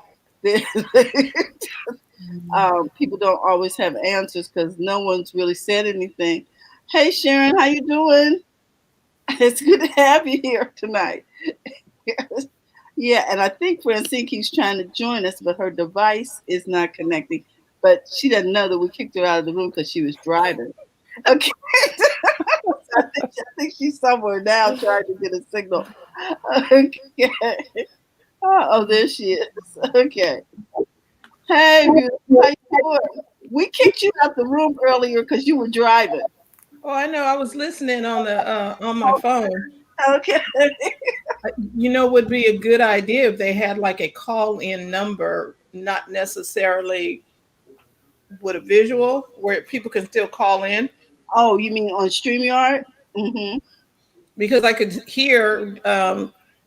people don't always have answers, because no one's really said anything. Hey, Sharon, how you doing? It's good to have you here tonight. Yeah, and I think Francine keeps trying to join us, but her device is not connecting. But she doesn't know that we kicked her out of the room because she was driving. Okay. I think she's somewhere now trying to get a signal. Okay. Oh, there she is. Okay. Hey, beautiful. How you doing? We kicked you out the room earlier because you were driving. Oh, I know. I was listening on my phone. Okay. You know, would be a good idea if they had like a call-in number, not necessarily with a visual, where people can still call in. Oh, you mean on StreamYard? Mm-hmm. Because I could hear,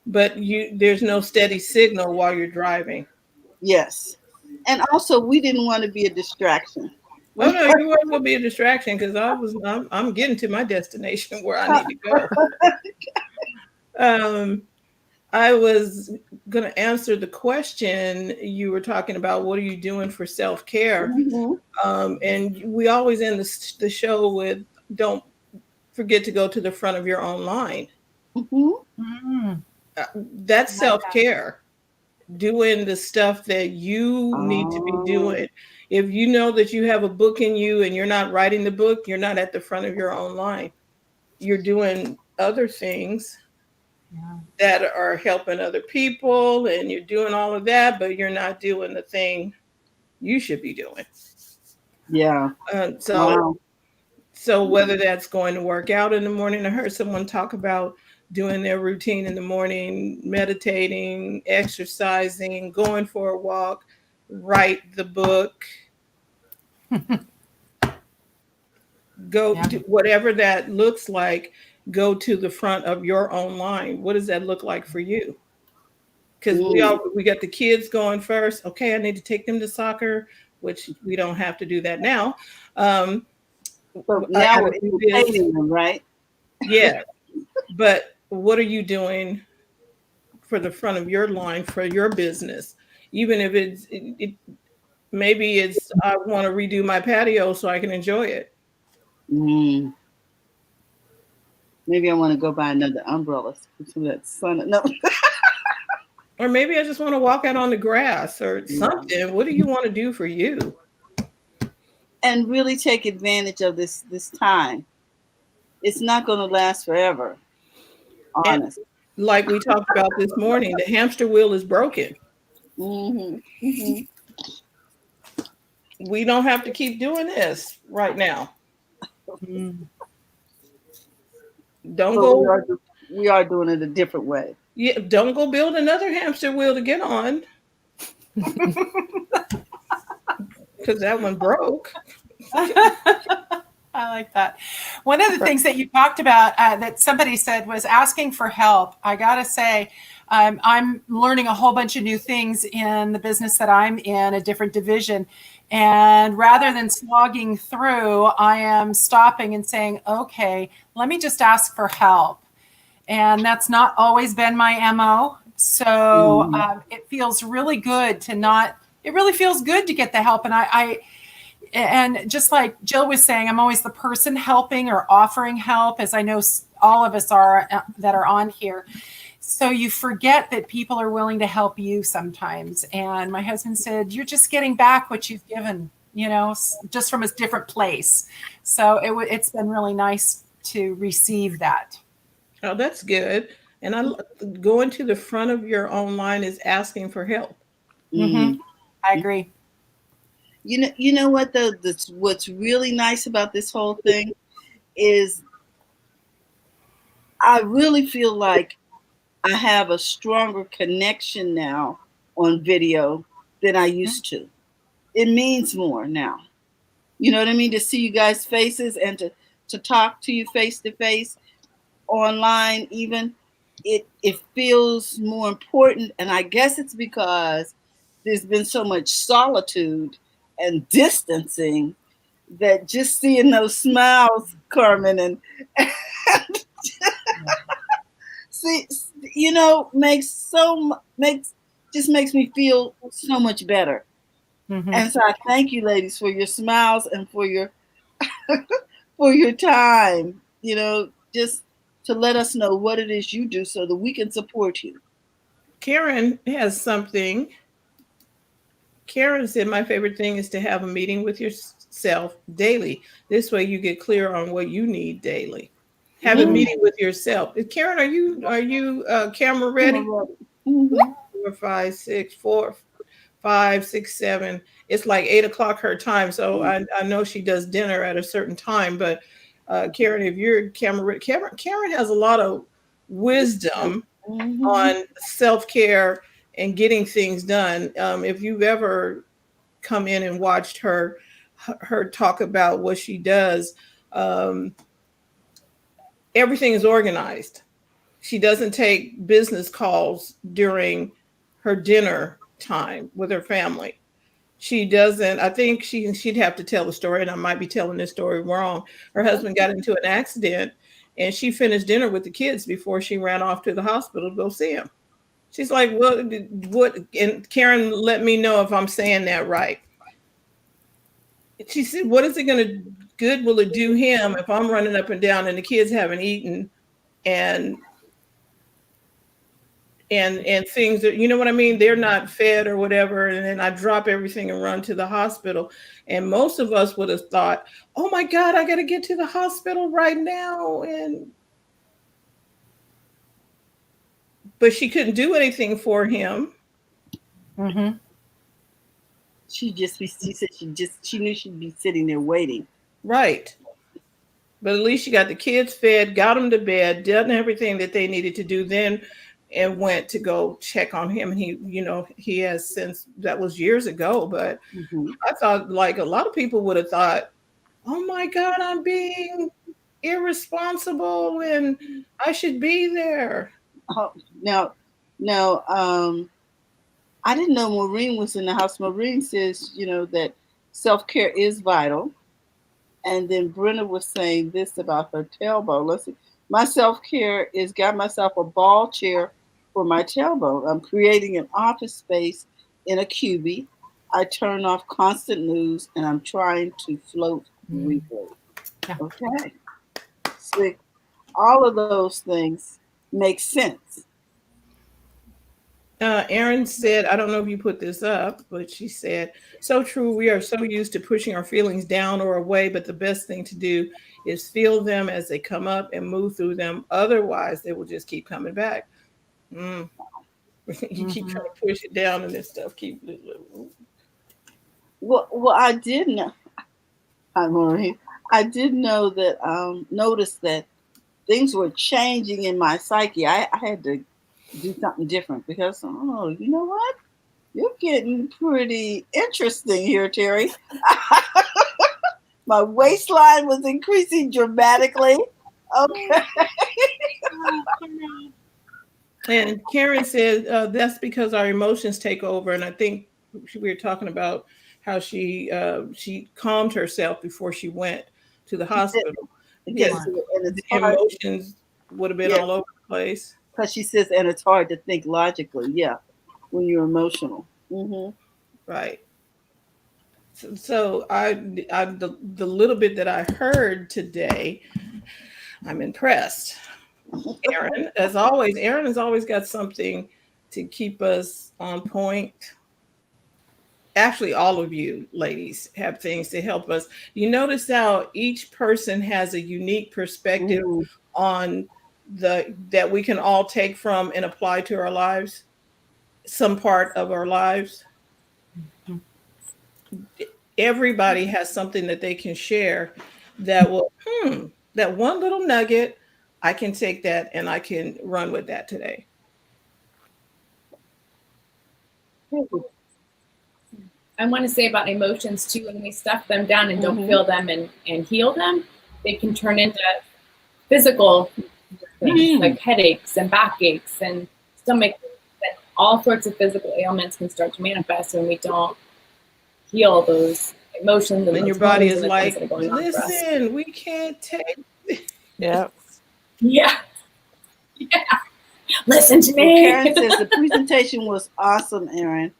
but there's no steady signal while you're driving. Yes. And also, we didn't want to be a distraction. Oh no, you weren't going to be a distraction because I'm getting to my destination where I need to go. I was going to answer the question you were talking about. What are you doing for self-care? Mm-hmm. And we always end the show with, don't forget to go to the front of your own line. Mm-hmm. That's self-care. Doing the stuff that you need to be doing. If you know that you have a book in you and you're not writing the book, you're not at the front of your own line. You're doing other things that are helping other people, and you're doing all of that, but you're not doing the thing you should be doing. Yeah. So whether that's going to work out in the morning, I heard someone talk about doing their routine in the morning, meditating, exercising, going for a walk, write the book, go to whatever that looks like, go to the front of your own line. What does that look like for you? Because we got the kids going first. Okay, I need to take them to soccer, which we don't have to do that now. But now we're entertaining them, right? Yeah. But what are you doing for the front of your line for your business? Even if maybe it's I want to redo my patio so I can enjoy it. Maybe I want to go buy another umbrella. Some of that sun. No. Or maybe I just want to walk out on the grass or something. What do you want to do for you? And really take advantage of this time. It's not going to last forever. And Honest. like we talked about this morning, the hamster wheel is broken. Mm-hmm. Mm-hmm. We don't have to keep doing this right now. Don't But go. we are doing it a different way. Yeah, don't go build another hamster wheel to get on, because that one broke. I like that. One of the things that you talked about that somebody said was asking for help. I got to say, I'm learning a whole bunch of new things in the business that I'm in, a different division. And rather than slogging through, I am stopping and saying, okay, let me just ask for help. And that's not always been my MO. So it feels really good it really feels good to get the help. And just like Jill was saying, I'm always the person helping or offering help, as I know all of us are that are on here. So you forget that people are willing to help you sometimes. And my husband said, you're just getting back what you've given, just from a different place. So it's been really nice to receive that. Oh, that's good. And going to the front of your own line is asking for help. Mm-hmm. I agree. You know what though? What's really nice about this whole thing is I really feel like I have a stronger connection now on video than I used to. It means more now. You know what I mean? To see you guys' faces and to talk to you face to face online even, it feels more important. And I guess it's because there's been so much solitude and distancing that just seeing those smiles, Carmen, and see, makes me feel so much better. Mm-hmm. And so I thank you, ladies, for your smiles and for your for your time. Just to let us know what it is you do so that we can support you. Karen has something. Karen said, my favorite thing is to have a meeting with yourself daily. This way you get clear on what you need daily. Have a meeting with yourself. Karen, are you camera ready? Mm-hmm. 4, 5, 6, 4, 5, 6, 7. It's like 8 o'clock her time. So I know she does dinner at a certain time, but Karen, if you're camera ready, Karen has a lot of wisdom on self-care and getting things done. If you've ever come in and watched her talk about what she does, everything is organized. She doesn't take business calls during her dinner time with her family. She doesn't. I think she'd have to tell the story, and I might be telling this story wrong. Her husband got into an accident, and she finished dinner with the kids before she ran off to the hospital to go see him. She's like, what? And Karen, let me know if I'm saying that right. She said, what is it good will it do him if I'm running up and down and the kids haven't eaten and things that, you know what I mean? They're not fed or whatever. And then I drop everything and run to the hospital. And most of us would have thought, oh my God, I got to get to the hospital right now. But she couldn't do anything for him. Mm-hmm. She said she knew she'd be sitting there waiting. Right. But at least she got the kids fed, got them to bed, done everything that they needed to do then, and went to go check on him. And he has since, that was years ago, but I thought like a lot of people would have thought, oh my God, I'm being irresponsible and I should be there. Oh, no, I didn't know Maureen was in the house. Maureen says, that self-care is vital. And then Brenda was saying this about her tailbone. Let's see. My self-care is got myself a ball chair for my tailbone. I'm creating an office space in a cubie. I turn off constant news and I'm trying to float weekly. Yeah. Okay. So all of those things make sense. Erin said, I don't know if you put this up, but she said, so true. We are so used to pushing our feelings down or away, but the best thing to do is feel them as they come up and move through them. Otherwise, they will just keep coming back. Mm. You keep trying to push it down and this stuff keep. Well, I did know. Hi, Maureen. I did know that. Notice that things were changing in my psyche. I had to do something different because, oh, you know what? You're getting pretty interesting here, Terry. My waistline was increasing dramatically. Okay. And Karen said that's because our emotions take over. And I think we were talking about how she calmed herself before she went to the hospital. Yes, Because and it's the hard. emotions would have been Yeah. all over the place. Because she says, and it's hard to think logically. Yeah, when you're emotional. Mm-hmm. Right. So the little bit that I heard today, I'm impressed. Erin, as always, Erin has always got something to keep us on point. Actually, all of you ladies have things to help us. You notice how each person has a unique perspective on that we can all take from and apply to our lives, some part of our lives. Everybody has something that they can share that will, that one little nugget, I can take that and I can run with that today. I want to say about emotions too, when we stuff them down and don't feel them and heal them, they can turn into physical things like headaches and backaches and stomach, and all sorts of physical ailments can start to manifest when we don't heal those emotions. And your body is like, listen, we can't take. Yeah. Yeah. Yeah. Listen to me. Well, Karen says the presentation was awesome, Erin.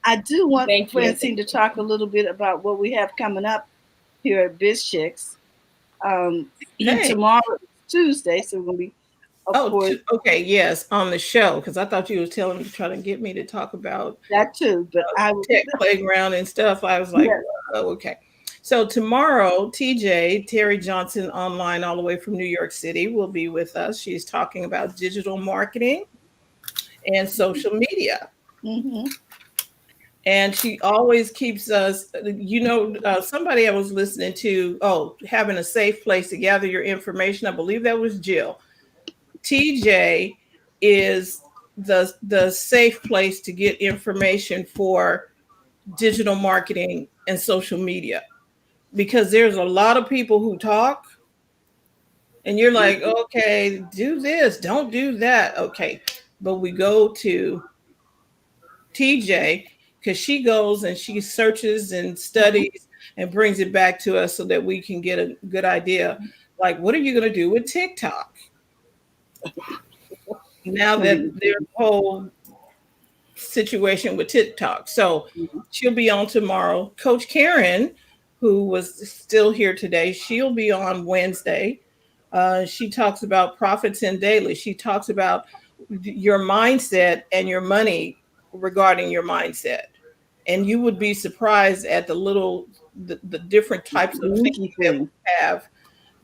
I do want Francine to talk a little bit about what we have coming up here at Biz Chicks. Tomorrow is Tuesday, so we're going to be. Okay, yes, on the show, because I thought you were telling me to try to get me to talk about that too, but I tech playground and stuff. I was like, yes. Oh, okay. So tomorrow, Terry Johnson, online all the way from New York City, will be with us. She's talking about digital marketing and social media. Mm-hmm. And she always keeps us, somebody I was listening to, having a safe place to gather your information. I believe that was Jill. TJ is the safe place to get information for digital marketing and social media, because there's a lot of people who talk and you're like, okay, do this, don't do that. Okay. But we go to TJ because she goes and she searches and studies and brings it back to us so that we can get a good idea. Like, what are you going to do with TikTok? Now that there's a whole situation with TikTok. So she'll be on tomorrow. Coach Karen, who was still here today, she'll be on Wednesday. She talks about profits in daily. She talks about your mindset and your money regarding your mindset. And you would be surprised at the different types of things that we have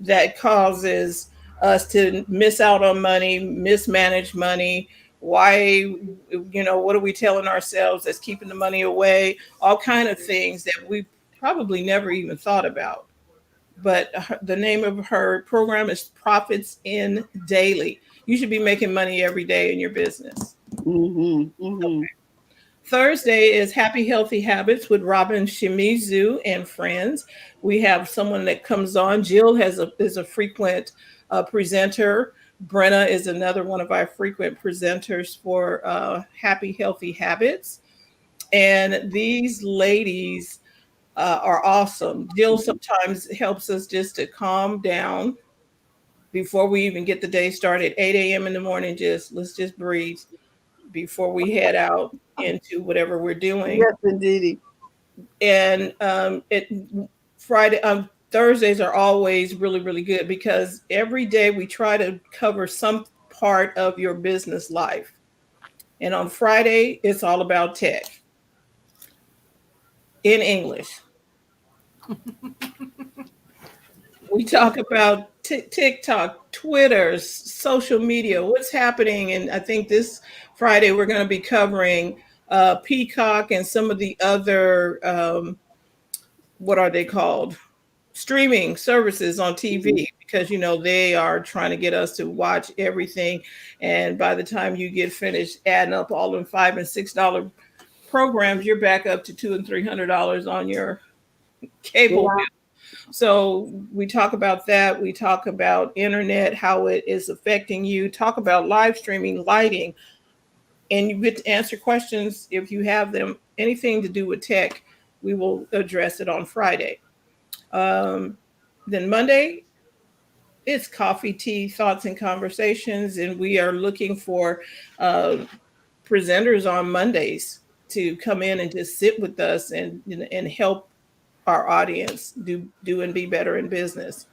that causes us to miss out on money, mismanage money. Why, what are we telling ourselves that's keeping the money away? All kind of things that we probably never even thought about. But the name of her program is Profits in Daily. You should be making money every day in your business. Okay. Thursday is Happy Healthy Habits with Robin Shimizu and friends. We have someone that comes on. Jill is a frequent presenter. Brenna is another one of our frequent presenters for Happy Healthy Habits. And these ladies are awesome. Jill sometimes helps us just to calm down before we even get the day started. 8 a.m. in the morning, let's just breathe before we head out into whatever we're doing. Yes, indeed. And Thursdays are always really, really good because every day we try to cover some part of your business life. And on Friday, it's all about tech in English. We talk about TikTok, Twitter, social media, what's happening. And I think this Friday we're going to be covering Peacock and some of the other, what are they called? Streaming services on TV, because they are trying to get us to watch everything. And by the time you get finished adding up all them $5 and $6 programs, you're back up to $200 and $300 on your cable bill. So we talk about that. We talk about internet, how it is affecting you. Talk about live streaming, lighting, and you get to answer questions if you have them. Anything to do with tech, we will address it on Friday. Then Monday, it's coffee, tea, thoughts, and conversations, and we are looking for presenters on Mondays to come in and just sit with us and help our audience do and be better in business.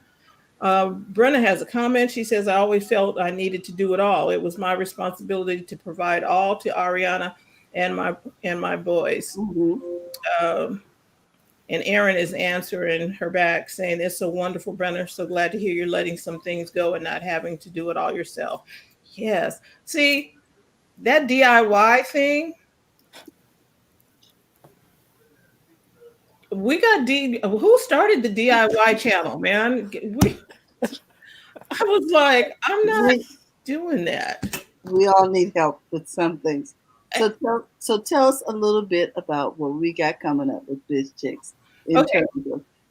Brenna has a comment. She says, I always felt I needed to do it all. It was my responsibility to provide all to Ariana and my boys. And Erin is answering her back saying, it's so wonderful, Brenna. So glad to hear you're letting some things go and not having to do it all yourself. Yes. See, that DIY thing, we got who started the DIY channel, man? I was like, I'm not doing that. We all need help with some things. So tell us a little bit about what we got coming up with Biz Chicks.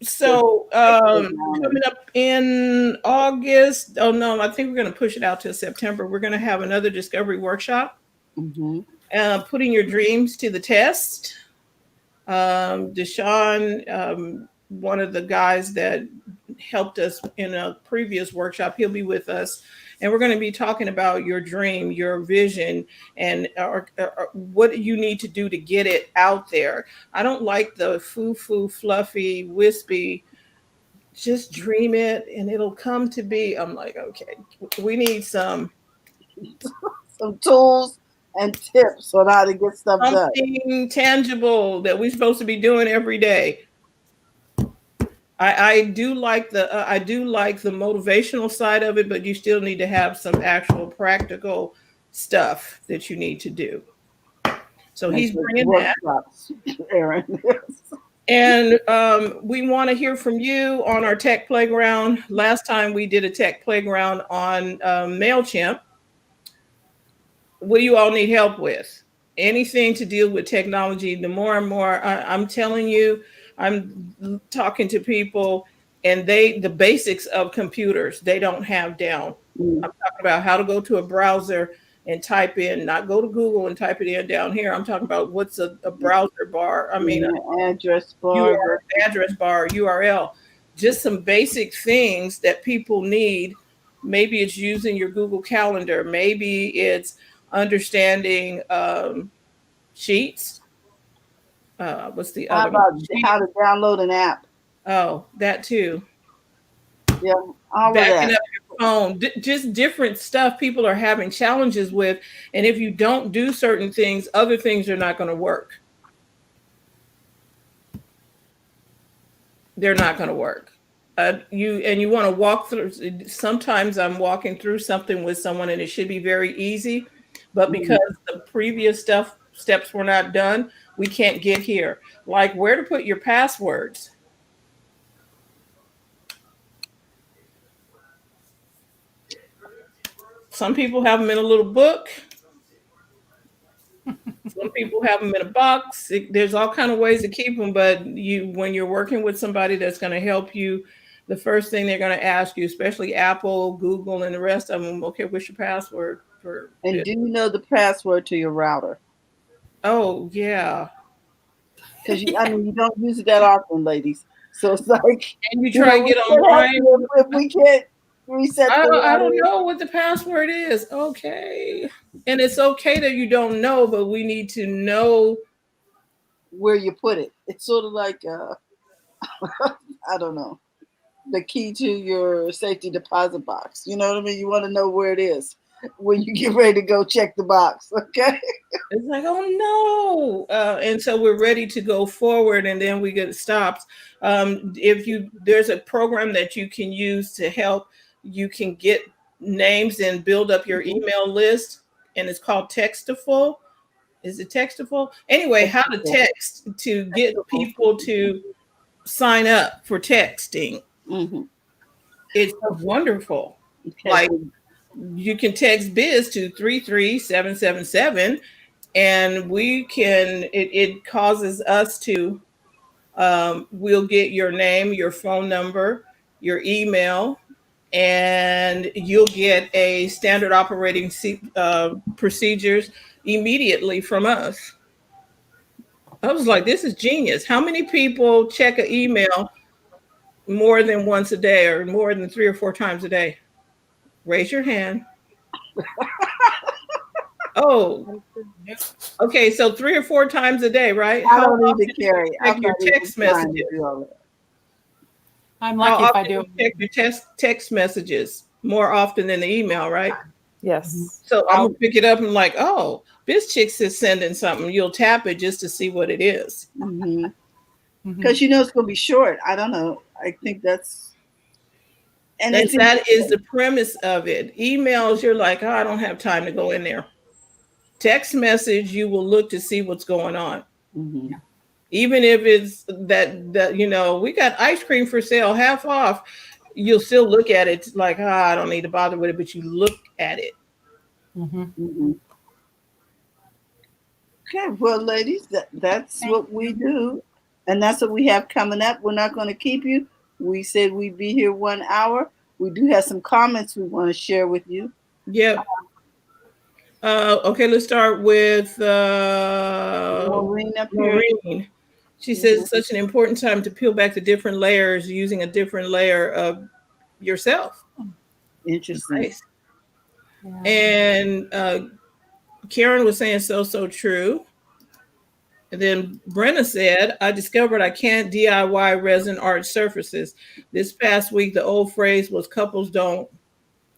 So coming up in August, oh no, I think we're going to push it out to September. We're going to have another discovery workshop, putting your dreams to the test. Deshaun, one of the guys that helped us in a previous workshop, he'll be with us. And we're going to be talking about your dream, your vision, and what you need to do to get it out there. I don't like the foo-foo, fluffy, wispy, just dream it and it'll come to be. I'm like, okay, we need some tools and tips on how to get stuff done. Something tangible that we're supposed to be doing every day. I do like the motivational side of it, but you still need to have some actual practical stuff that you need to do. So he's bringing that, Erin. And we want to hear from you on our tech playground. Last time we did a tech playground on MailChimp. What do you all need help with? Anything to deal with technology. The more and more, I'm telling you, I'm talking to people and the basics of computers, they don't have down. I'm talking about how to go to a browser and type in, not go to Google and type it in down here. I'm talking about what's a browser bar. I mean, address bar, URL, just some basic things that people need. Maybe it's using your Google Calendar. Maybe it's understanding Sheets. What's the other one? How to download an app. Oh, that too. Yeah, all backing of that. up your phone. Just different stuff people are having challenges with, and if you don't do certain things, other things are not going to work. They're not going to work. You want to walk through. Sometimes I'm walking through something with someone, and it should be very easy, but because the previous steps were not done, we can't get here. Like where to put your passwords. Some people have them in a little book. Some people have them in a box. There's all kind of ways to keep them, but when you're working with somebody that's going to help you, the first thing they're going to ask you, especially Apple, Google, and the rest of them, okay, what's your password for? And do you know the password to your router? Oh, yeah. Because you don't use it that often, ladies. So it's like, and you try to get online. If we can't reset, I don't know what the password is. Okay, and it's okay that you don't know, but we need to know where you put it. It's sort of like I don't know, the key to your safety deposit box. You know what I mean? You want to know where it is. when you get ready to go check the box. Okay. It's like, oh no. And so we're ready to go forward, and then we get stopped. There's a program that you can use to help, you can get names and build up your email list, and it's called Textful. Is it Textful? Anyway, how to text to get people to sign up for texting. Mm-hmm. It's wonderful. Okay. Like, you can text Biz to 33777, and it causes us to, we'll get your name, your phone number, your email, and you'll get a standard operating procedures immediately from us. I was like, this is genius. How many people check an email more than once a day, or more than 3 or 4 times a day? Raise your hand. Oh, okay. So 3 or 4 times a day, right? I don't need to carry. Check your text messages. I'm lucky if I do. Check your text messages more often than the email, right? Yes. So I'm gonna pick it up and like, oh, Biz Chicks is sending something. You'll tap it just to see what it is. Because you know it's gonna be short. I don't know. I think that's that is the premise of it. Emails, you're like, oh, I don't have time to go in there. Text message, you will look to see what's going on. Mm-hmm. Even if it's that we got ice cream for sale, half off, you'll still look at it like, I don't need to bother with it, but you look at it. Mm-hmm. Mm-hmm. Okay, well, ladies, that's what we do, and that's what we have coming up. We're not going to keep you. We said we'd be here 1 hour. We do have some comments we want to share with you. Yeah. Okay, let's start with Maureen up here. Maureen. She says it's such an important time to peel back the different layers, using a different layer of yourself. Interesting. Nice. Yeah. And Karen was saying so true. And then Brenna said, I discovered I can't DIY resin art surfaces. This past week, the old phrase was couples don't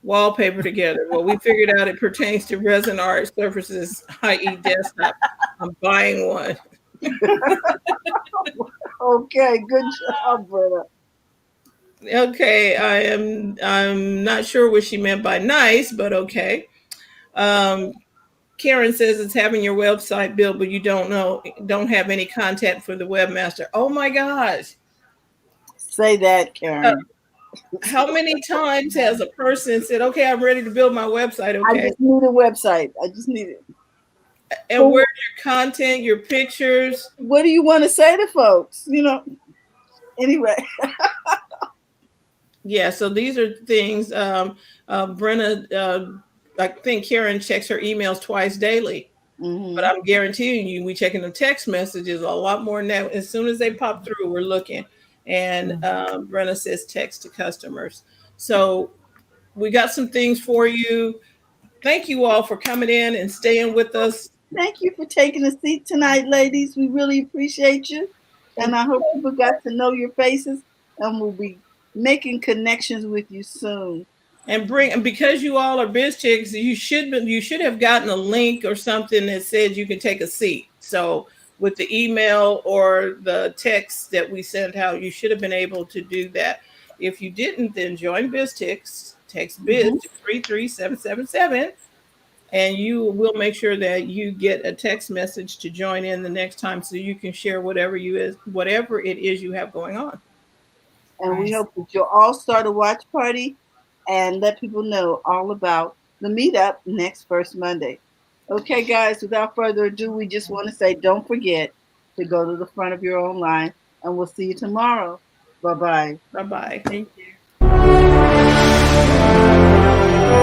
wallpaper together. Well, we figured out it pertains to resin art surfaces, i.e. desktop. I'm buying one. Okay, good job, Brenna. Okay, I'm not sure what she meant by nice, but okay. Karen says it's having your website built, but you don't have any content for the webmaster. Oh my gosh. Say that, Karen. How many times has a person said, okay, I'm ready to build my website? Okay. I just need a website. I just need it. And where's your content, your pictures? What do you want to say to folks? Anyway. Yeah, so these are things. Brenna, I think Karen checks her emails twice daily. Mm-hmm. But I'm guaranteeing you, we checking the text messages a lot more than that. As soon as they pop through, we're looking. And Brenna says text to customers. So we got some things for you. Thank you all for coming in and staying with us. Thank you for taking a seat tonight, ladies. We really appreciate you. And I hope people got to know your faces, and we'll be making connections with you soon. And because you all are Biz Chicks, you should have gotten a link or something that said you can take a seat. So with the email or the text that we sent out, you should have been able to do that. If you didn't, then join Biz Chicks, text Biz to 33777, and you will make sure that you get a text message to join in the next time, so you can share whatever it is you have going on. And we hope that you'll all start a watch party and let people know all about the meetup next first Monday. Okay, guys, without further ado, we just want to say, don't forget to go to the front of your own line, and we'll see you tomorrow. Bye-bye. Bye-bye. Thank you.